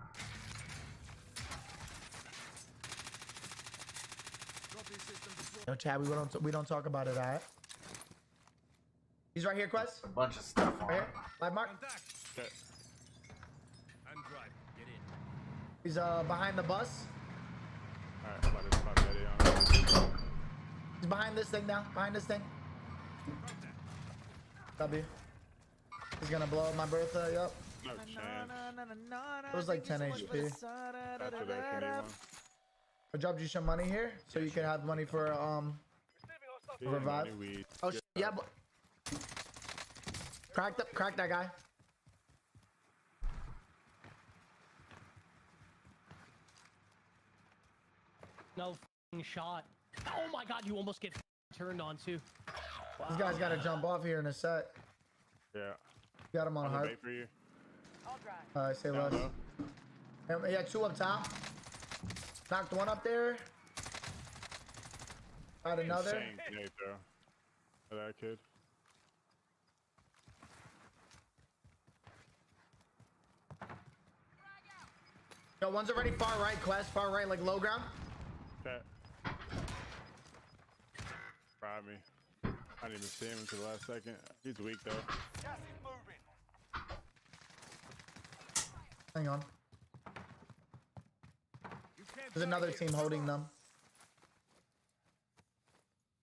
No, Chad, we don't talk about it, alright? He's right here, Quest. A bunch of stuff on Right it. here. Live mark. Okay. I'm driving. Get in. He's behind the bus. Alright, I'm about to get it on. He's behind this thing now. Behind this thing. W. He's gonna blow up my Bertha. Yup. No chance. It was like 10 HP. After that, can you I dropped you some money here, so you can have money for revive. Oh shit, yeah. Crack that guy. No f***ing shot. Oh my god, you almost get turned on too. Wow. This guy's gotta jump off here in a sec. Yeah. Got him on I'm hard. wait for you. Alright, say Down less. low. Yeah, 2 up top. Knocked 1 up there. Got another. Insane grenade throw. For that kid. Yo, one's already far right, Quest. Far right, like low ground. Okay. Fried me. I didn't even see him until the last second. He's weak though. Hang on. There's another team holding them.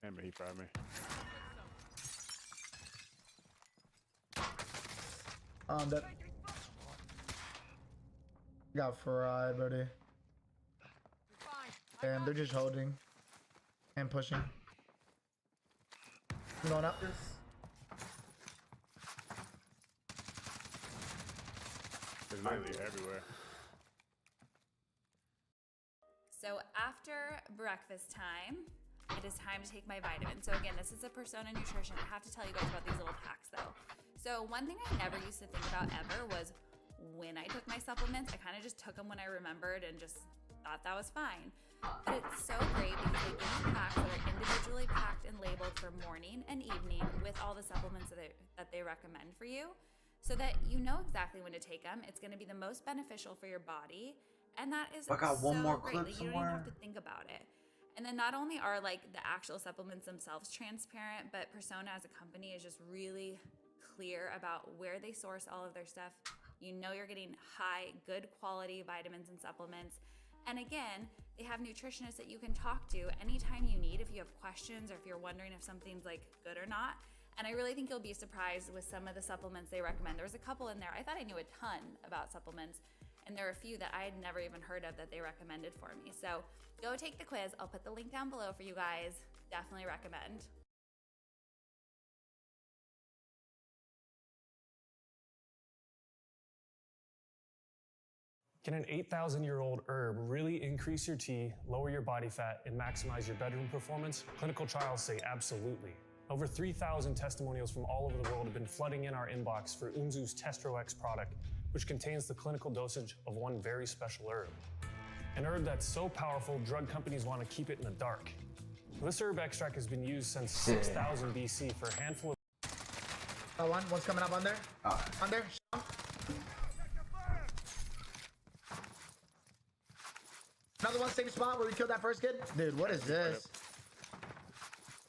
Damn it, he fried me. That got fried, buddy. Damn, they're just holding and pushing. I'm going up. There's literally everywhere. So after breakfast time, it is time to take my vitamins. So again, this is a Persona Nutrition. I have to tell you guys about these little packs though. So one thing I never used to think about ever was when I took my supplements, I kind of just took them when I remembered and just thought that was fine. But it's so great because they give you packs that are individually packed and labeled for morning and evening with all the supplements that they recommend for you so that you know exactly when to take them. It's going to be the most beneficial for your body. And that is I got so one more great. clip Like, you don't even somewhere. have to think about it. And then not only are like the actual supplements themselves transparent, but Persona as a company is just really clear about where they source all of their stuff. You know you're getting high, good quality vitamins and supplements. And again, they have nutritionists that you can talk to anytime you need if you have questions or if you're wondering if something's like good or not. And I really think you'll be surprised with some of the supplements they recommend. There was a couple in there. I thought I knew a ton about supplements, and there are a few that I had never even heard of that they recommended for me. So go take the quiz. I'll put the link down below for you guys. Definitely recommend. Can an 8,000-year-old herb really increase your T, lower your body fat, and maximize your bedroom performance? Clinical trials say absolutely. Over 3,000 testimonials from all over the world have been flooding in our inbox for Unzu's Testro X product, which contains the clinical dosage of one very special herb. An herb that's so powerful, drug companies want to keep it in the dark. This herb extract has been used since 6000 BC for a handful of... One's coming up on there. On there. Another one, same spot where we killed that first kid. Dude, what is this?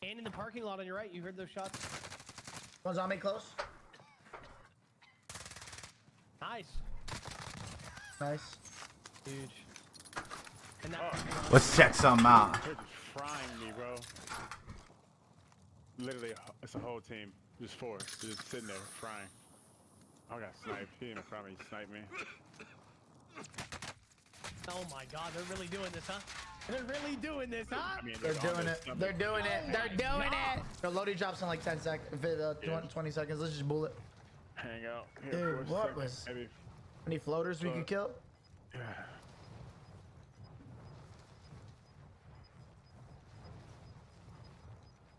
And in the parking lot on your right, you heard those shots? One's on me close. Nice. Nice. Huge. And Let's check something out. They're just frying me, bro. Literally, it's a whole team. Just 4. They're just sitting there frying. I got sniped. He didn't even fry me. He sniped me. Oh my God, they're really doing this, huh? They're really doing this, huh? I mean, They're doing it. They're doing it. They're doing it. Yo, Lodi drops in like 10 seconds. 20 seconds. Let's just bullet. Hang out. Dude, what was? Any floaters we could kill? Yeah.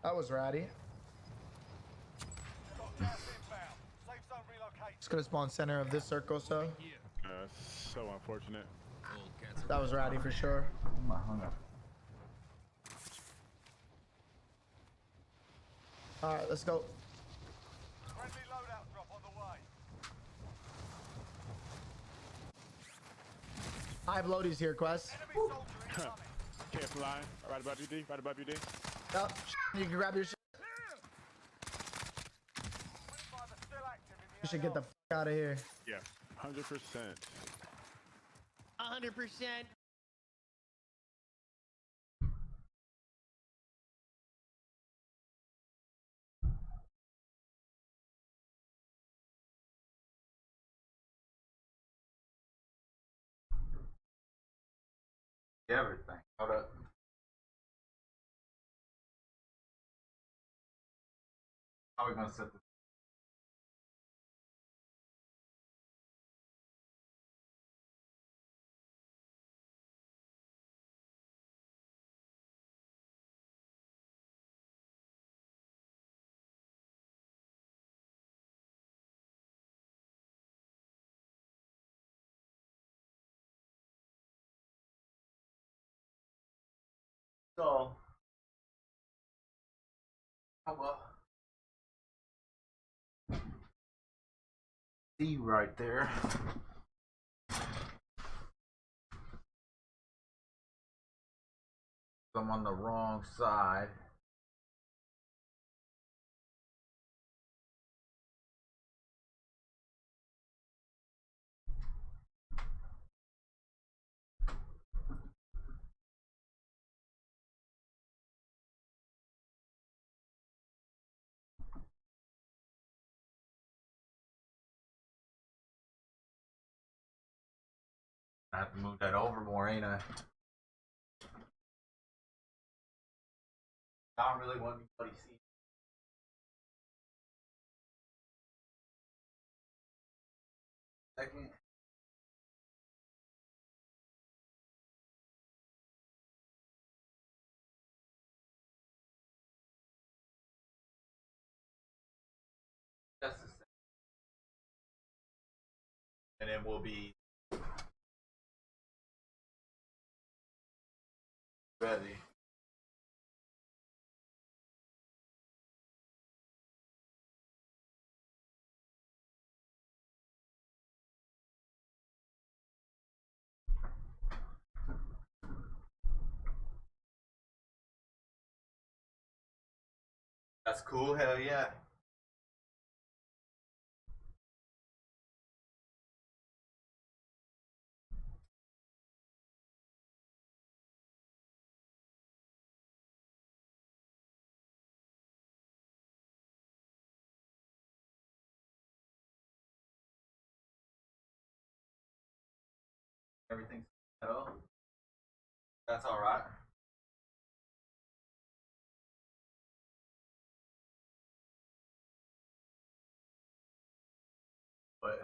That was ratty. Just gonna spawn center of this circle, so. So unfortunate. That was ratty for sure. Alright, let's go. I have Lodi's here, Quest. Can't fly. Right above you, D. Right above you, D. Yep. You can grab your shit. You should get the f out of here. Yeah, 100%. 100%. Everything. Hold up. How are we gonna set this? So, how about C right there? I'm on the wrong side. I have to move that over more, ain't I? I don't really want anybody to see. Second. That's the second. And then we'll be ready. That's cool, hell yeah. Everything's set up. That's alright. But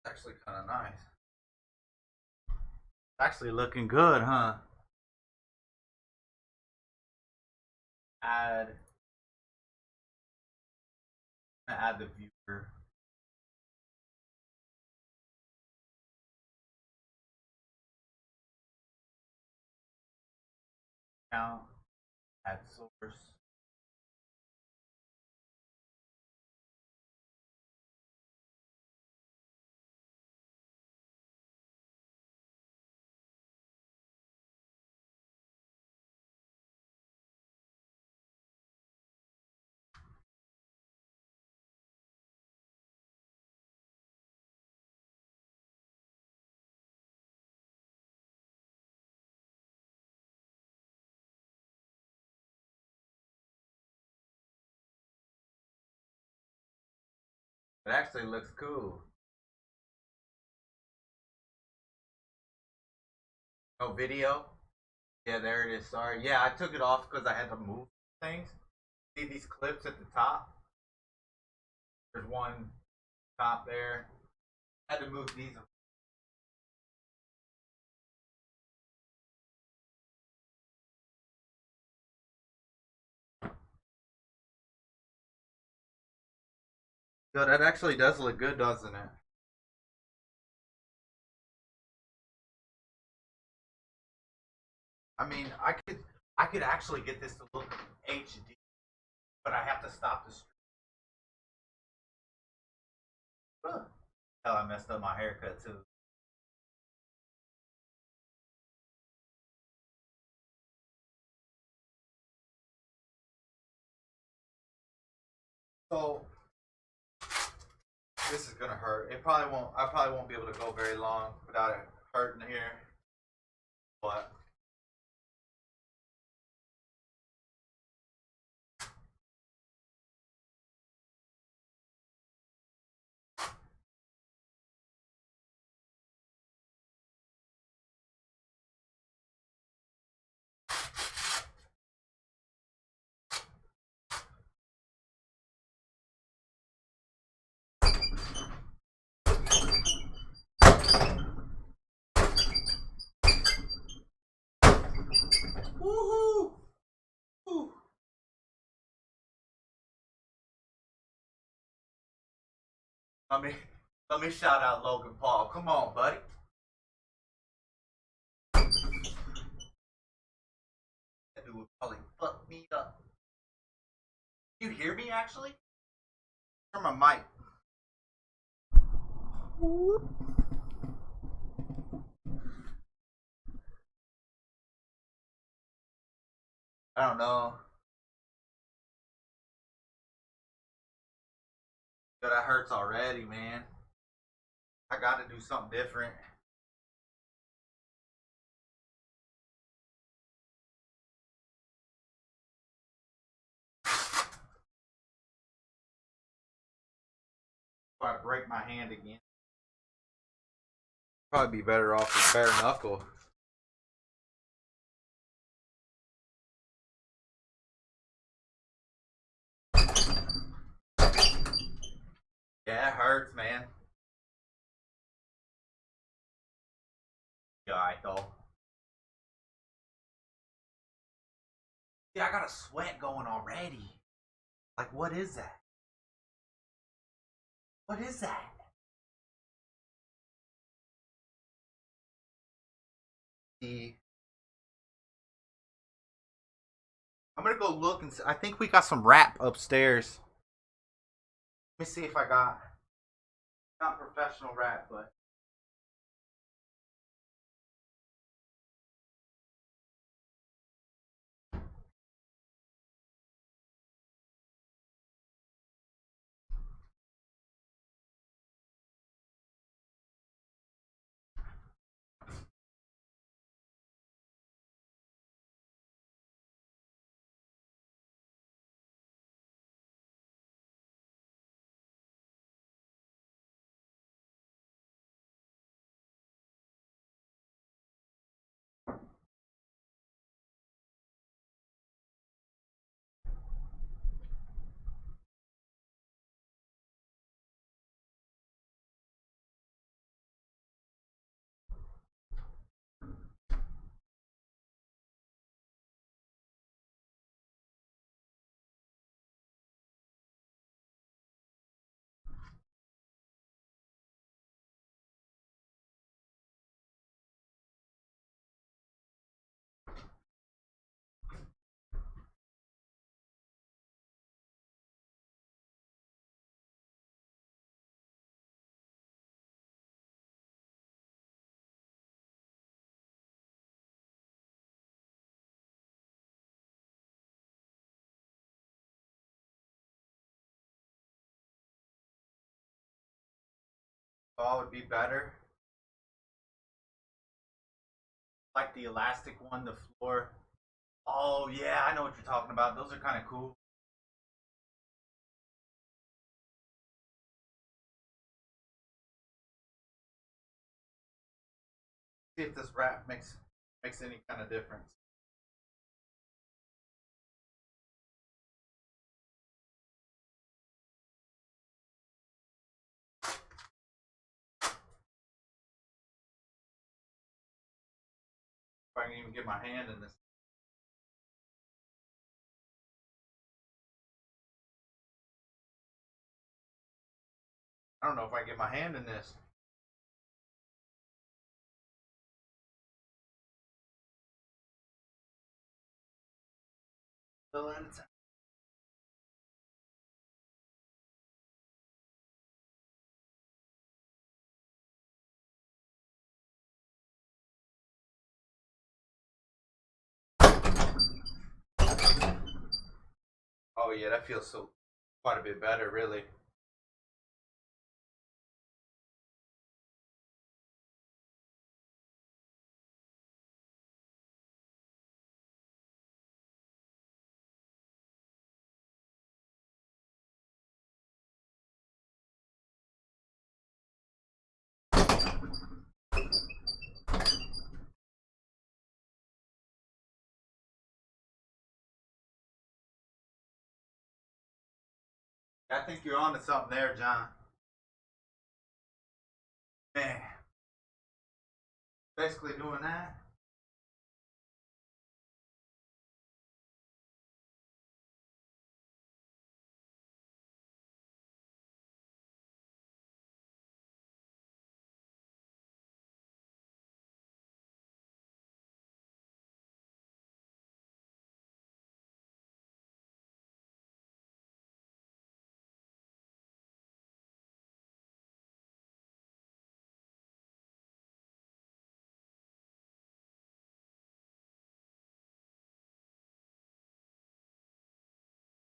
actually kind of nice. Actually looking good, huh? Add the viewer. Count. Add source. It actually looks cool. No video? Yeah, there it is. Sorry. Yeah, I took it off because I had to move things. See these clips at the top? There's one top there. I had to move these. Yo, that actually does look good, doesn't it? I mean, I could actually get this to look HD, but I have to stop the stream. Hell, I messed up my haircut too. So this is gonna hurt. I probably won't be able to go very long without it hurting here. But woohoo! Woo. Let me shout out Logan Paul. Come on, buddy. That dude would probably fuck me up. You hear me actually? Turn my mic. I don't know. But that hurts already, man. I gotta do something different. Try to break my hand again. Probably be better off with bare knuckle. Yeah, it hurts, man. You alright though? Yeah, I got a sweat going already. Like, what is that? What is that? I'm gonna go look and see. I think we got some rap upstairs. Let me see if I got, not professional rap, but all would be better. Like the elastic one, the floor. Oh yeah, I know what you're talking about. Those are kind of cool. See if this wrap makes any kind of difference. If I can even get my hand in this. I don't know if I can get my hand in this. Still at a time. Oh yeah, that feels so quite a bit better, really. I think you're on to something there, John. Man. Basically doing that.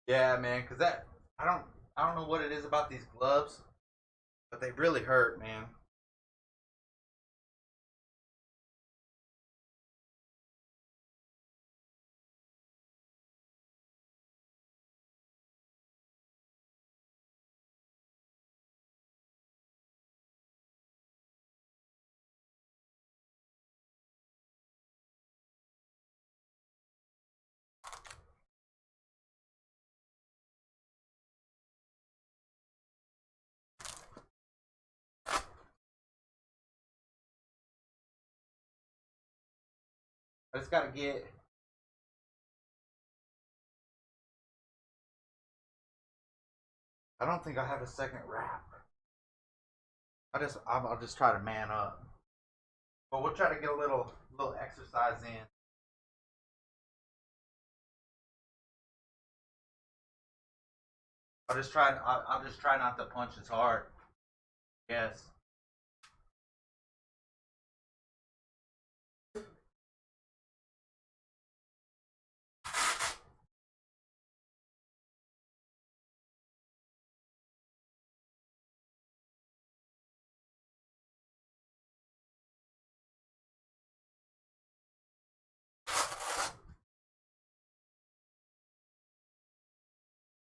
Yeah, man, cause I don't know what it is about these gloves, but they really hurt, man. I just gotta get. I don't think I have a second wrap. I'll just try to man up. But we'll try to get a little exercise in. I'll just try not to punch as hard. Yes.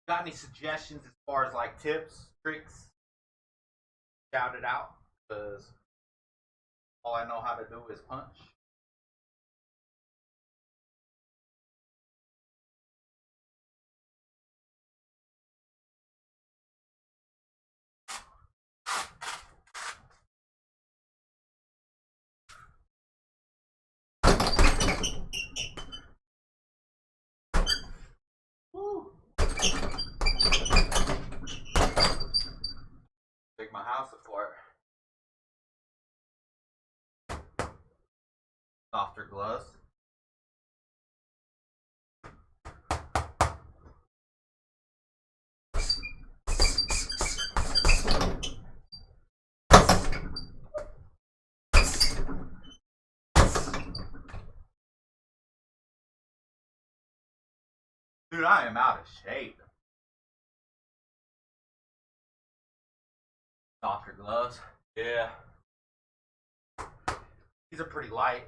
Got any suggestions as far as like tips, tricks? Shout it out, because all I know how to do is punch. Woo. Take my house apart. Softer gloves. Dude, I am out of shape. Softer gloves. Yeah. These are pretty light.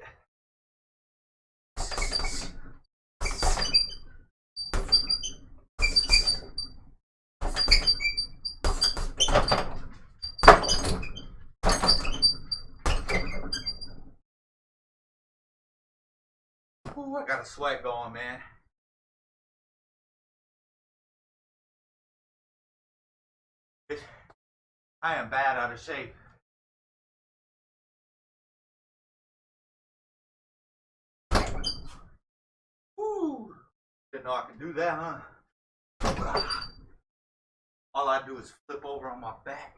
got a sweat going, man. I am bad out of shape. Woo! Didn't know I could do that, huh? All I do is flip over on my back.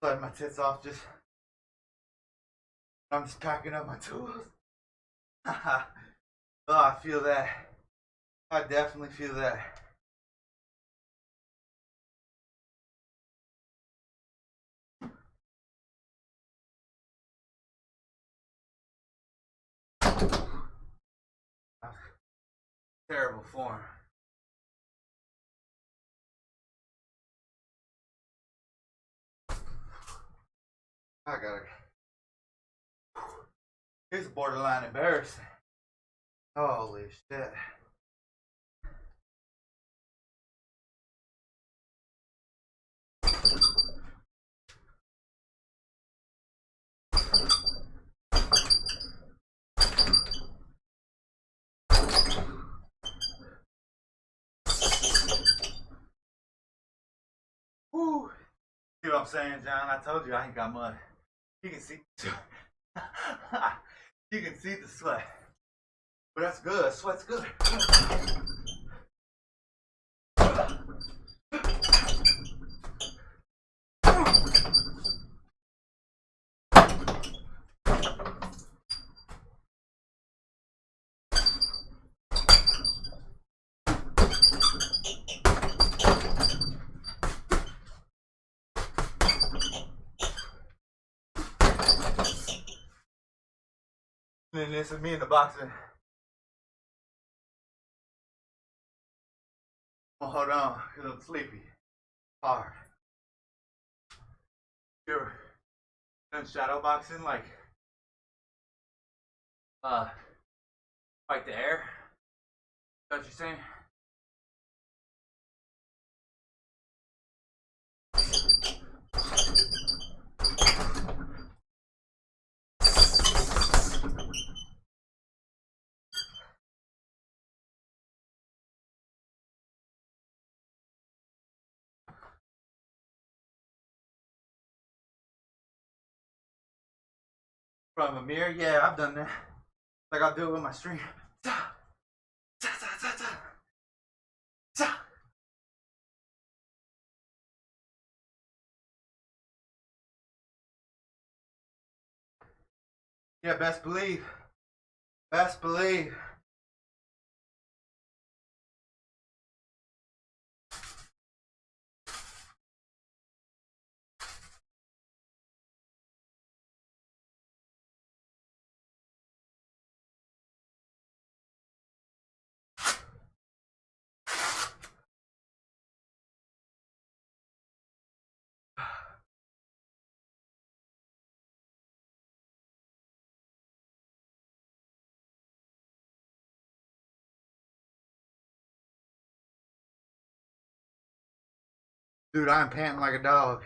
Let my tits off, I'm just packing up my tools. Oh, I feel that. I definitely feel that. Terrible form. I gotta. It's borderline embarrassing. Holy shit. Woo. See what I'm saying, John? I told you I ain't got mud. You can see. You can see the sweat. But that's good. Sweat's good. And then this is me in the boxing. Oh, hold on, because I'm sleepy. Hard. You're done shadow boxing, like, fight the air? Is that what you're saying? From a mirror? Yeah, I've done that. Like I'll do it with my stream. Yeah, best believe. Best believe. Dude, I'm panting like a dog.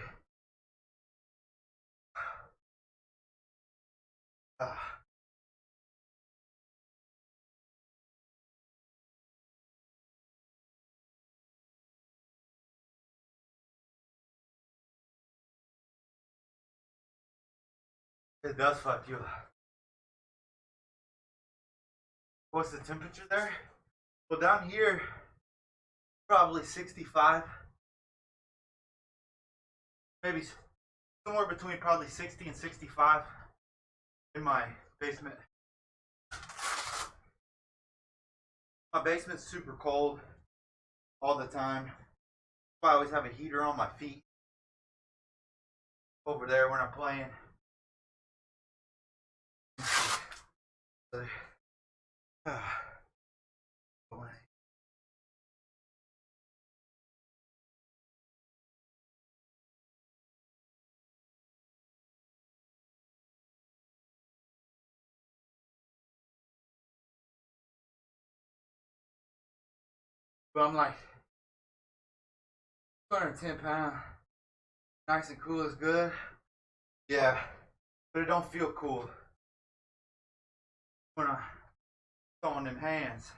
It does fuck you up. What's the temperature there? Well, down here, probably 65. Maybe somewhere between probably 60 and 65 in my basement. My basement's super cold all the time. I always have a heater on my feet over there when I'm playing. But I'm like 210 pounds. Nice and cool is good. Yeah. But it don't feel cool when I'm throwing them hands.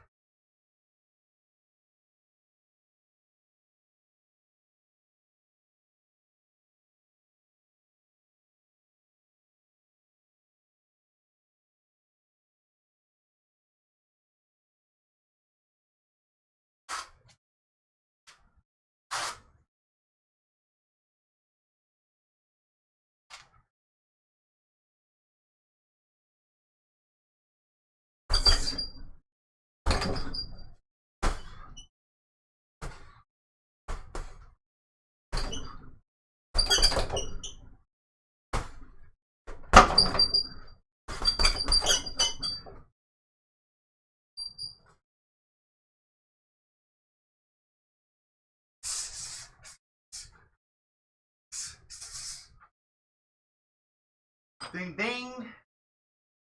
Ding ding.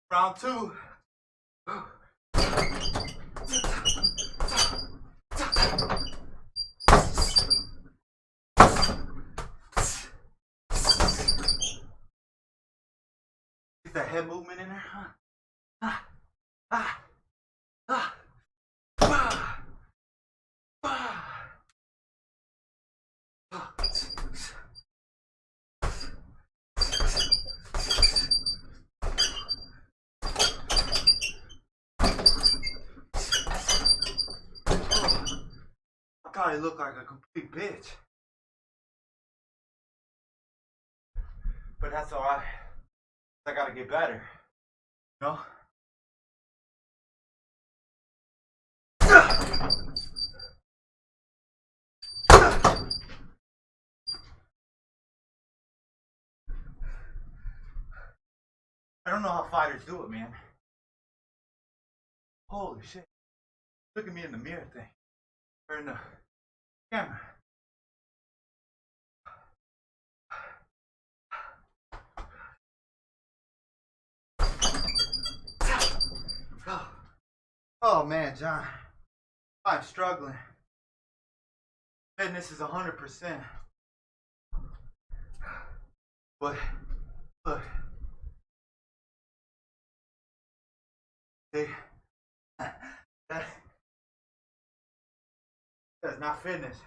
Round 2. Get that head movement in there, huh? Ah, ah, ah, ah, ah. I probably look like a complete bitch. But that's alright. I gotta get better. You know? I don't know how fighters do it, man. Holy shit. Look at me in the mirror thing. Or in the camera. Oh man, John. I'm struggling. Fitness is 100%. But look. See? That's not fitness.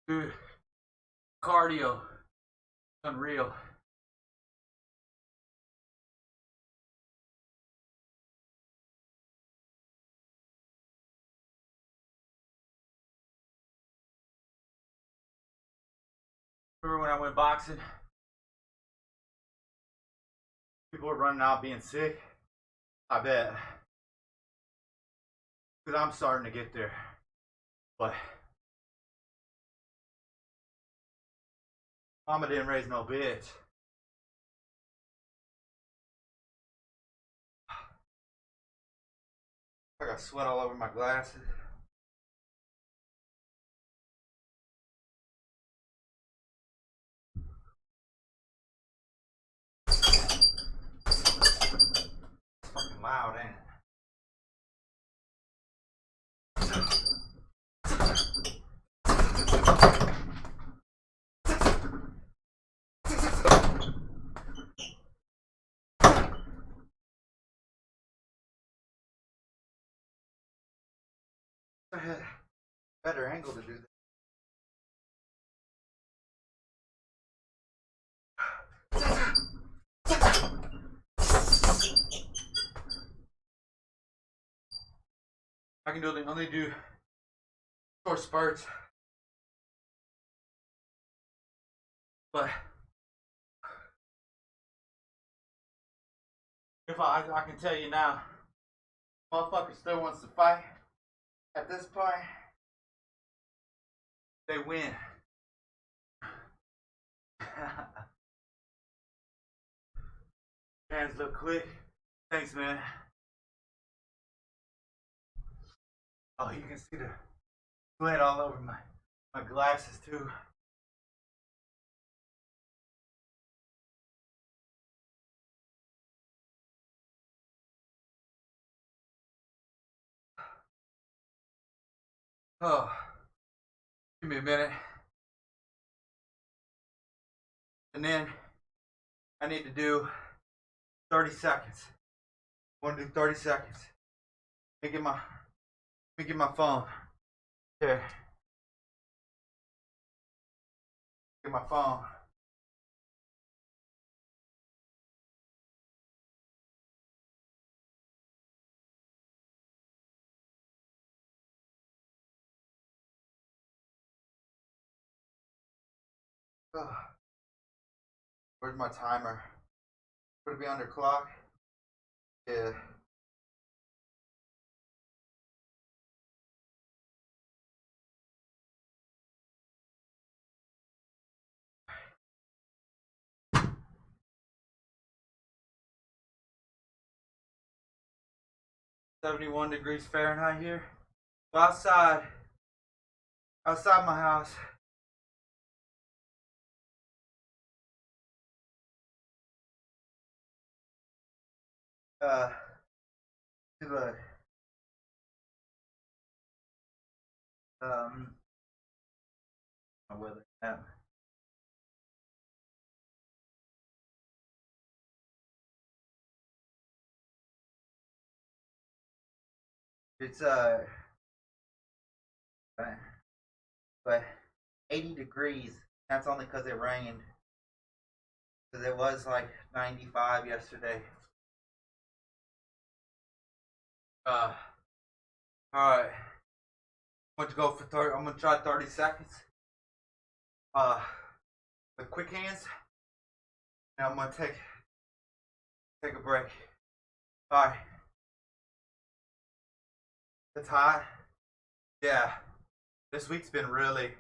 Dude, cardio, unreal. Remember when I went boxing? People were running out being sick. I bet. Because I'm starting to get there. But Mama didn't raise no bitch. I got sweat all over my glasses. It's fucking loud, ain't it? I had a better angle to do that. I can only do short spurts, but if I can tell you now, motherfucker still wants to fight. At this point, they win. Hands look quick. Thanks, man. Oh, you can see the sweat all over my glasses too. Oh, give me a minute. And then I need to do 30 seconds. I want to do 30 seconds. Let me get my phone. Here. Get my phone. Oh. Where's my timer? Would it be under clock? Yeah. $71 degrees Fahrenheit here. Go outside my house. Look. My weather app. It's but 80 degrees. That's only because it rained. Because it was like 95 yesterday. All right. I'm gonna go for 30. I'm gonna try 30 seconds. With quick hands. And I'm gonna take a break. All right. It's hot. Yeah. This week's been really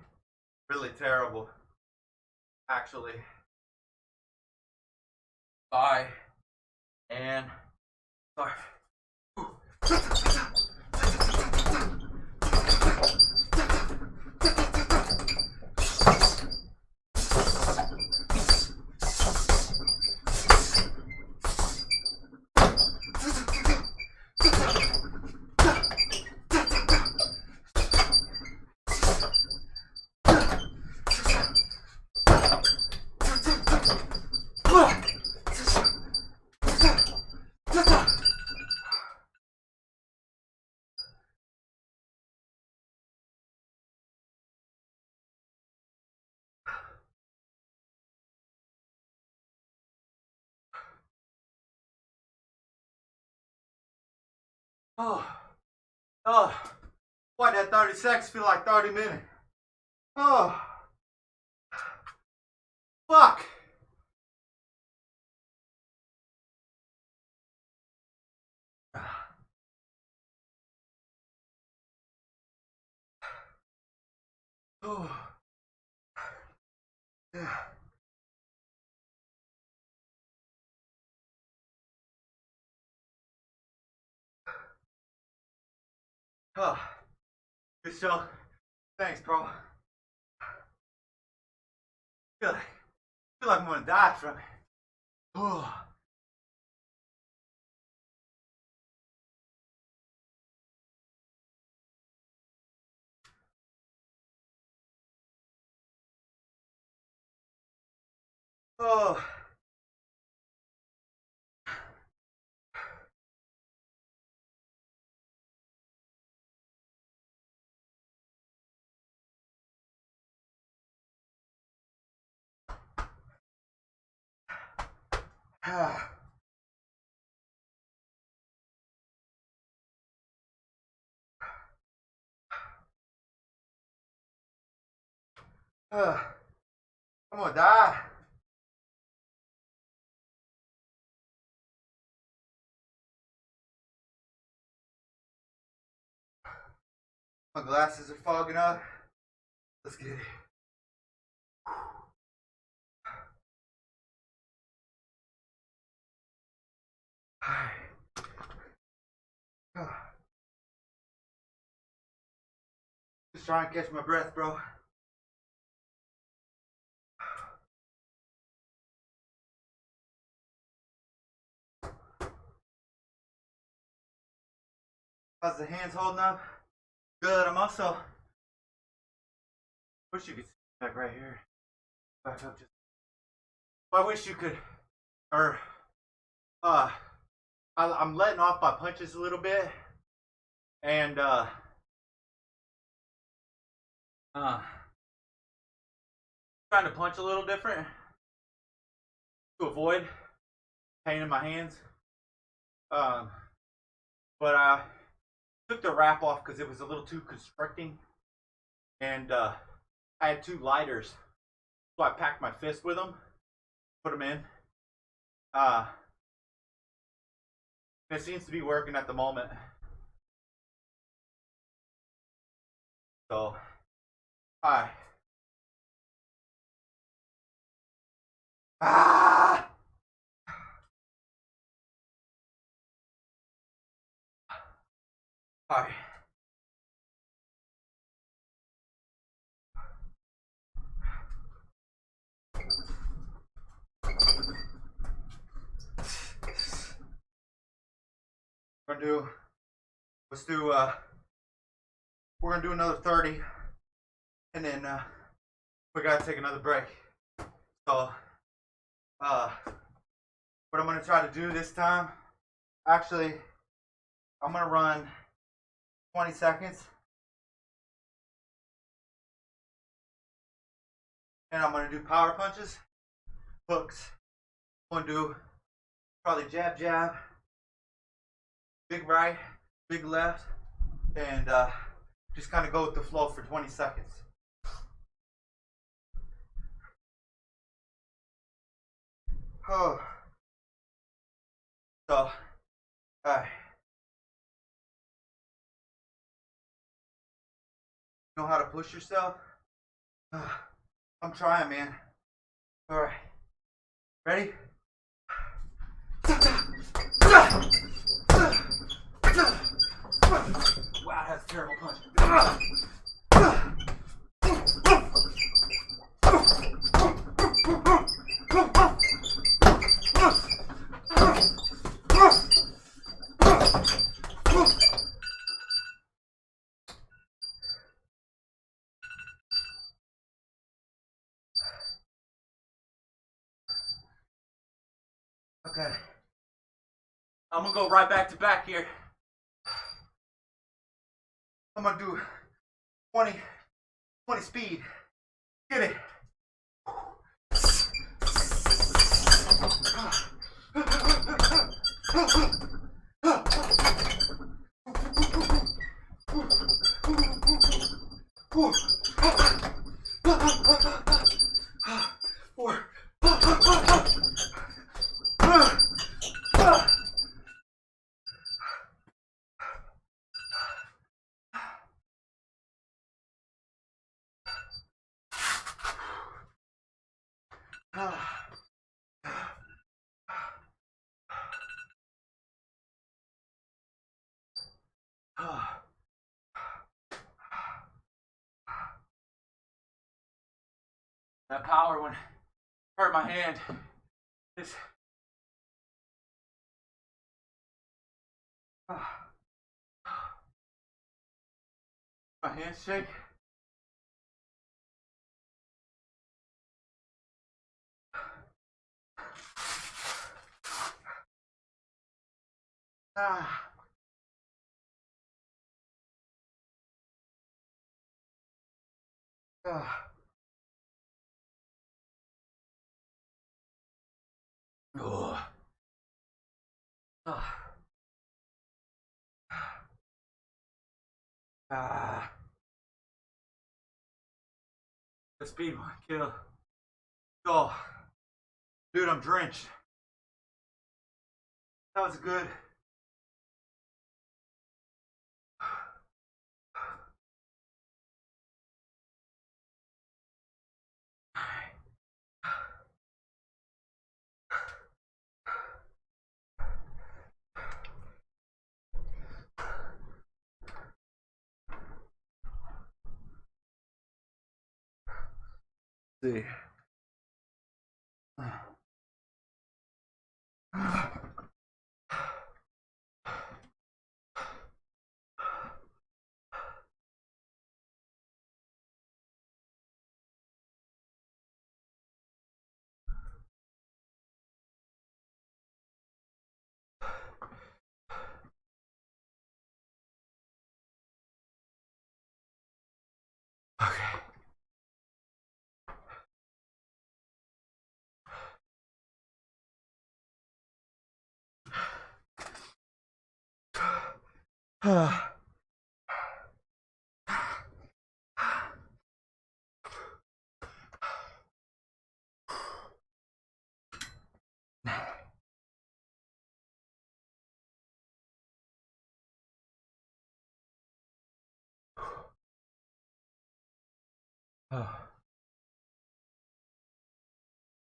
terrible. Actually. Bye. And sorry. Why that 30 seconds feel like 30 minutes? Oh, fuck. Oh. Yeah. Oh, good show. Thanks, bro. Feel like I'm gonna die from it. Oh. Oh. I'm gonna die. My glasses are fogging up. Let's get it. All right. just trying to catch my breath, bro. How's the hands holding up? Good. I'm also. Wish you could see that right here. Back up just. I wish you could. Or. I'm letting off my punches a little bit. And, trying to punch a little different to avoid pain in my hands. But I took the wrap off because it was a little too constricting, and I had 2 lighters, so I packed my fist with them, put them in. It seems to be working at the moment. So, alright. Ah! Alright. We're gonna do another 30, and then we gotta take another break. So what I'm gonna try to do this time, actually, I'm gonna run 20 seconds, and I'm gonna do power punches, hooks. I'm gonna do probably jab, jab, big right, big left, and just kind of go with the flow for 20 seconds. Oh. So, alright. Know how to push yourself? I'm trying, man. Alright. Ready? Wow, that's a terrible punch. Okay. I'm gonna go right back to back here. I'm gonna do 20 speed. Get it. That power one hurt my hand. My hands shake. The speed one kill. Oh, dude, I'm drenched. That was good. see. Okay.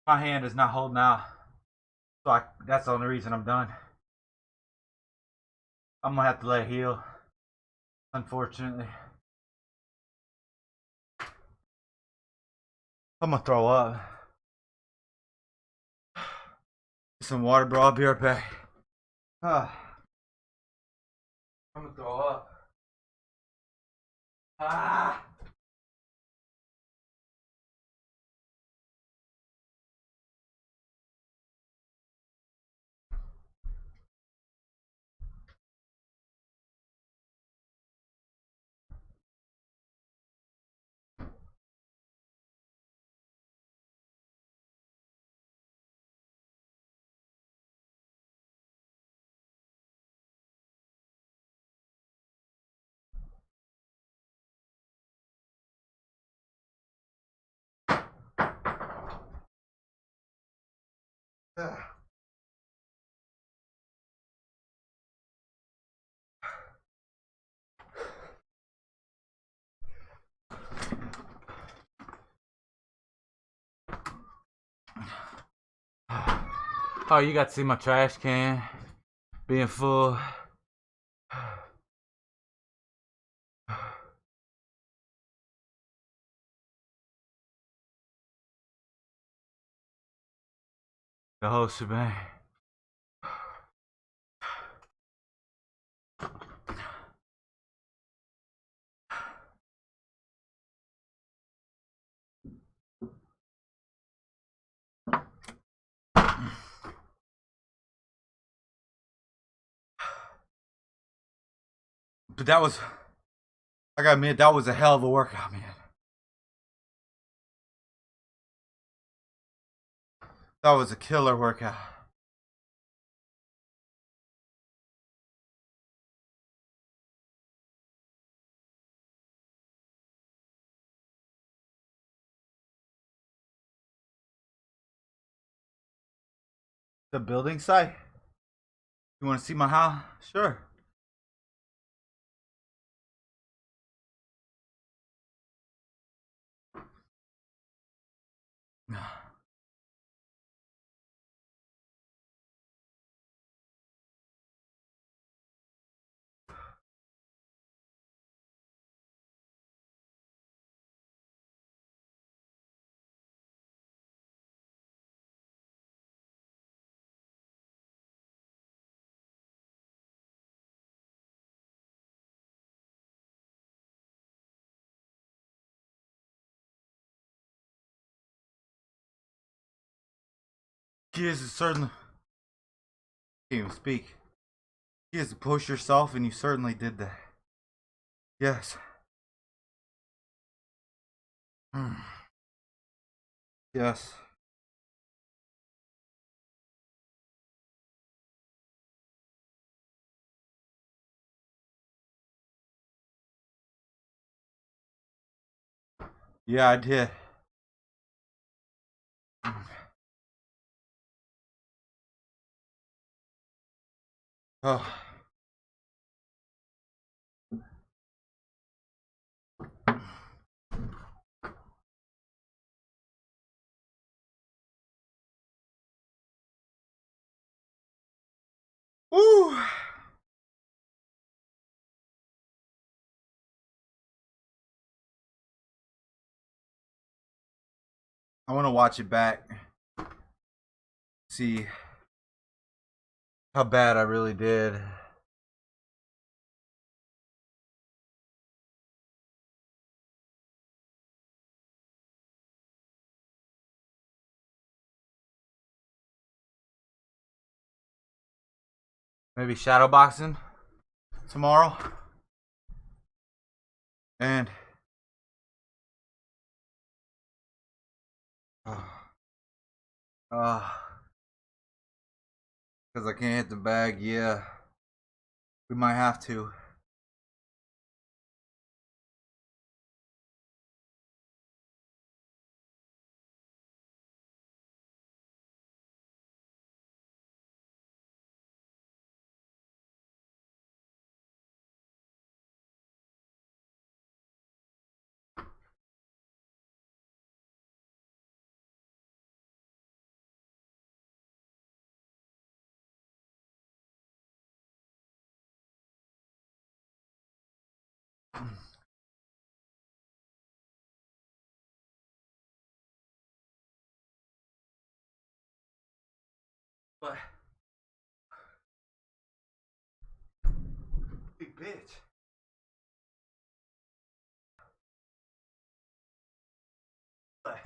My hand is not holding out, so that's the only reason I'm done. I'm gonna have to let it heal, unfortunately. I'm gonna throw up. Get some water, bro. I'll be right back. I'm gonna throw up. Ah! Oh, you got to see my trash can being full. The whole shebang. But that was, I gotta admit, that was a hell of a workout, man. That was a killer workout. The building site? You want to see my house? Sure. He is certainly, can't even speak. He has to push yourself, and you certainly did that. Yes. Yes. Yeah, I did. Oh. Woo! I want to watch it back. See how bad I really did. Maybe shadowboxing tomorrow. And because I can't hit the bag, yeah. We might have to. But big bitch. But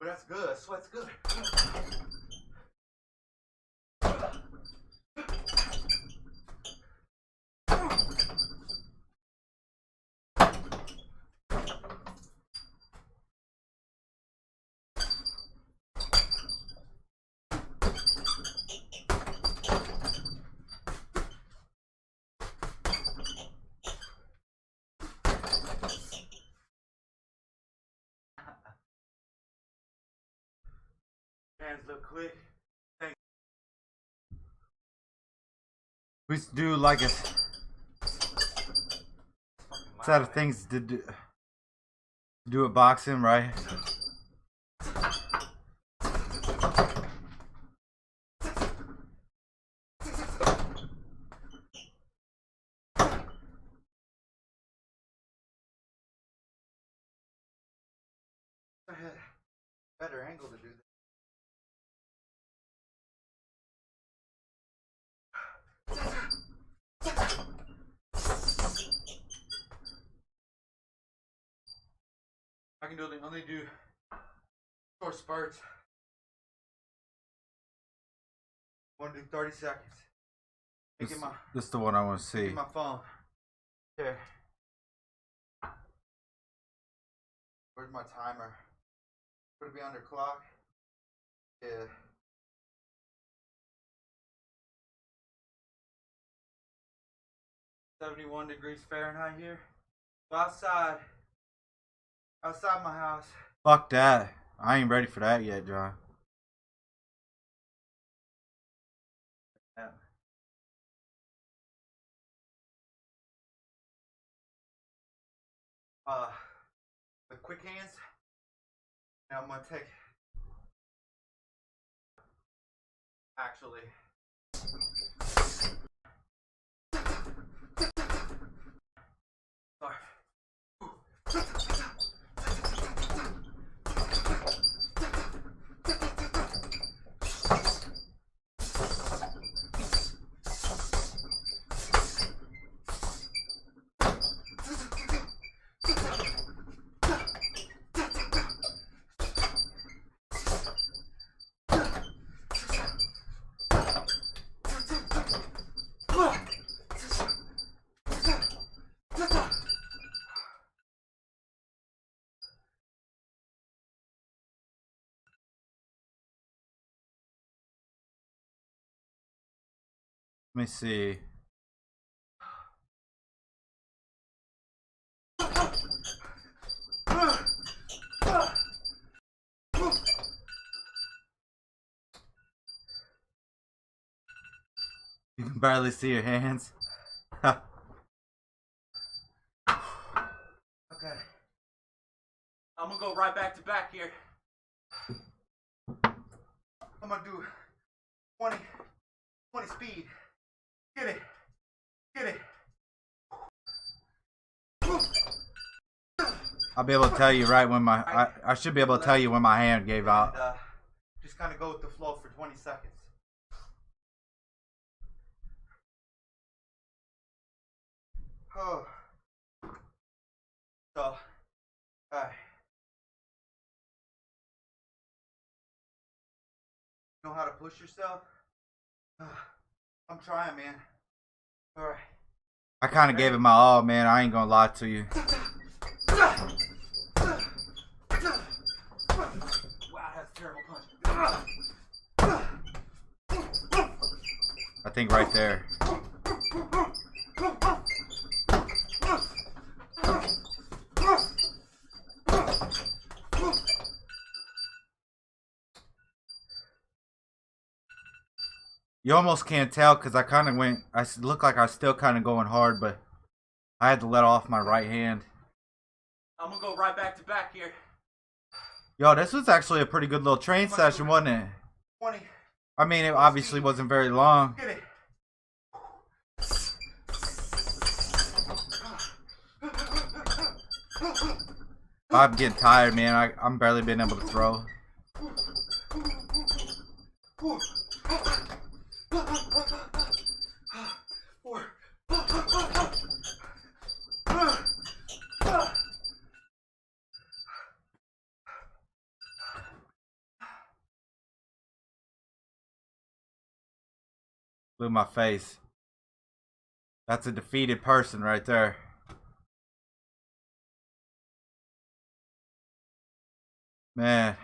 that's good. Sweat's good. Hands look quick. Thanks. We used to do like a set of things to do at boxing, right? I had a better angle to do that. I can only do short spurts. I want to do 30 seconds. This is the one I want to see. My phone. Here. Where's my timer? Would it be under clock? Yeah. .71 degrees Fahrenheit here. Outside my house. Fuck that. I ain't ready for that yet, John. With quick hands. Now I'm gonna take actually let me see. You can barely see your hands. Okay. I'm gonna go right back to back here. I'm gonna do 20 speed. Get it. Get it. I'll be able to tell you right when my I should be able to tell you when my hand gave out. And, just kind of go with the flow for 20 seconds. Oh. So, alright. Know how to push yourself? I'm trying, man. Alright. I kind of gave it my all, man. I ain't gonna lie to you. Wow, that's a terrible punch. I think right there. You almost can't tell because I kind of went. I looked like I was still kind of going hard, but I had to let off my right hand. I'm gonna go right back to back here. Yo, this was actually a pretty good little train session, wasn't it? 20. I mean, it obviously wasn't very long. Get it. I'm getting tired, man. I'm barely being able to throw. Blew my face. That's a defeated person right there. Man.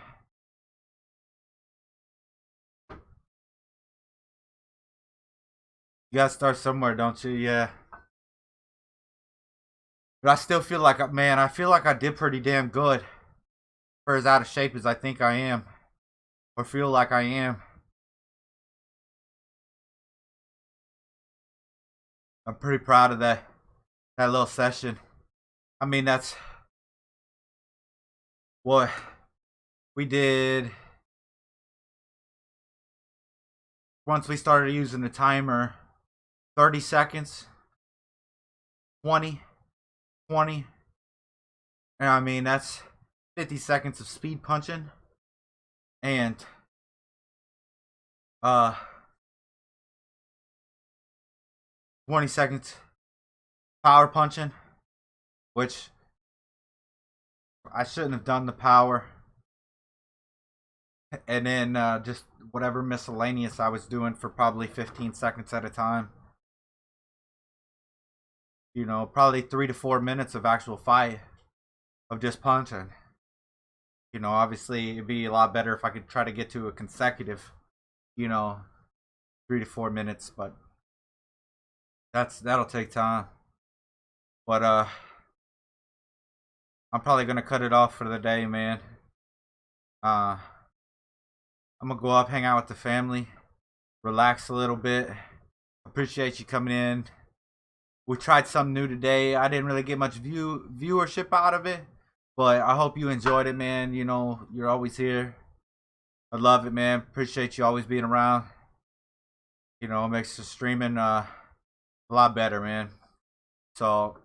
You gotta start somewhere, don't you? Yeah. But I still feel like, man, I feel like I did pretty damn good. For as out of shape as I think I am. Or feel like I am. I'm pretty proud of that little session. I mean, that's what we did. Once we started using the timer, 30 seconds, 20, 20. And I mean, that's 50 seconds of speed punching. And, 20 seconds power punching, which I shouldn't have done the power. And then just whatever miscellaneous I was doing for probably 15 seconds at a time. You know, probably 3 to 4 minutes of actual fight of just punching. You know, obviously it'd be a lot better if I could try to get to a consecutive, you know, 3 to 4 minutes, but that'll take time. But I'm probably gonna cut it off for the day, man. I'm gonna go up, hang out with the family, relax a little bit. Appreciate you coming in. We tried something new today. I didn't really get much viewership out of it, but I hope you enjoyed it, man. You know, you're always here. I love it, man. Appreciate you always being around. You know, it makes the streaming a lot better, man. So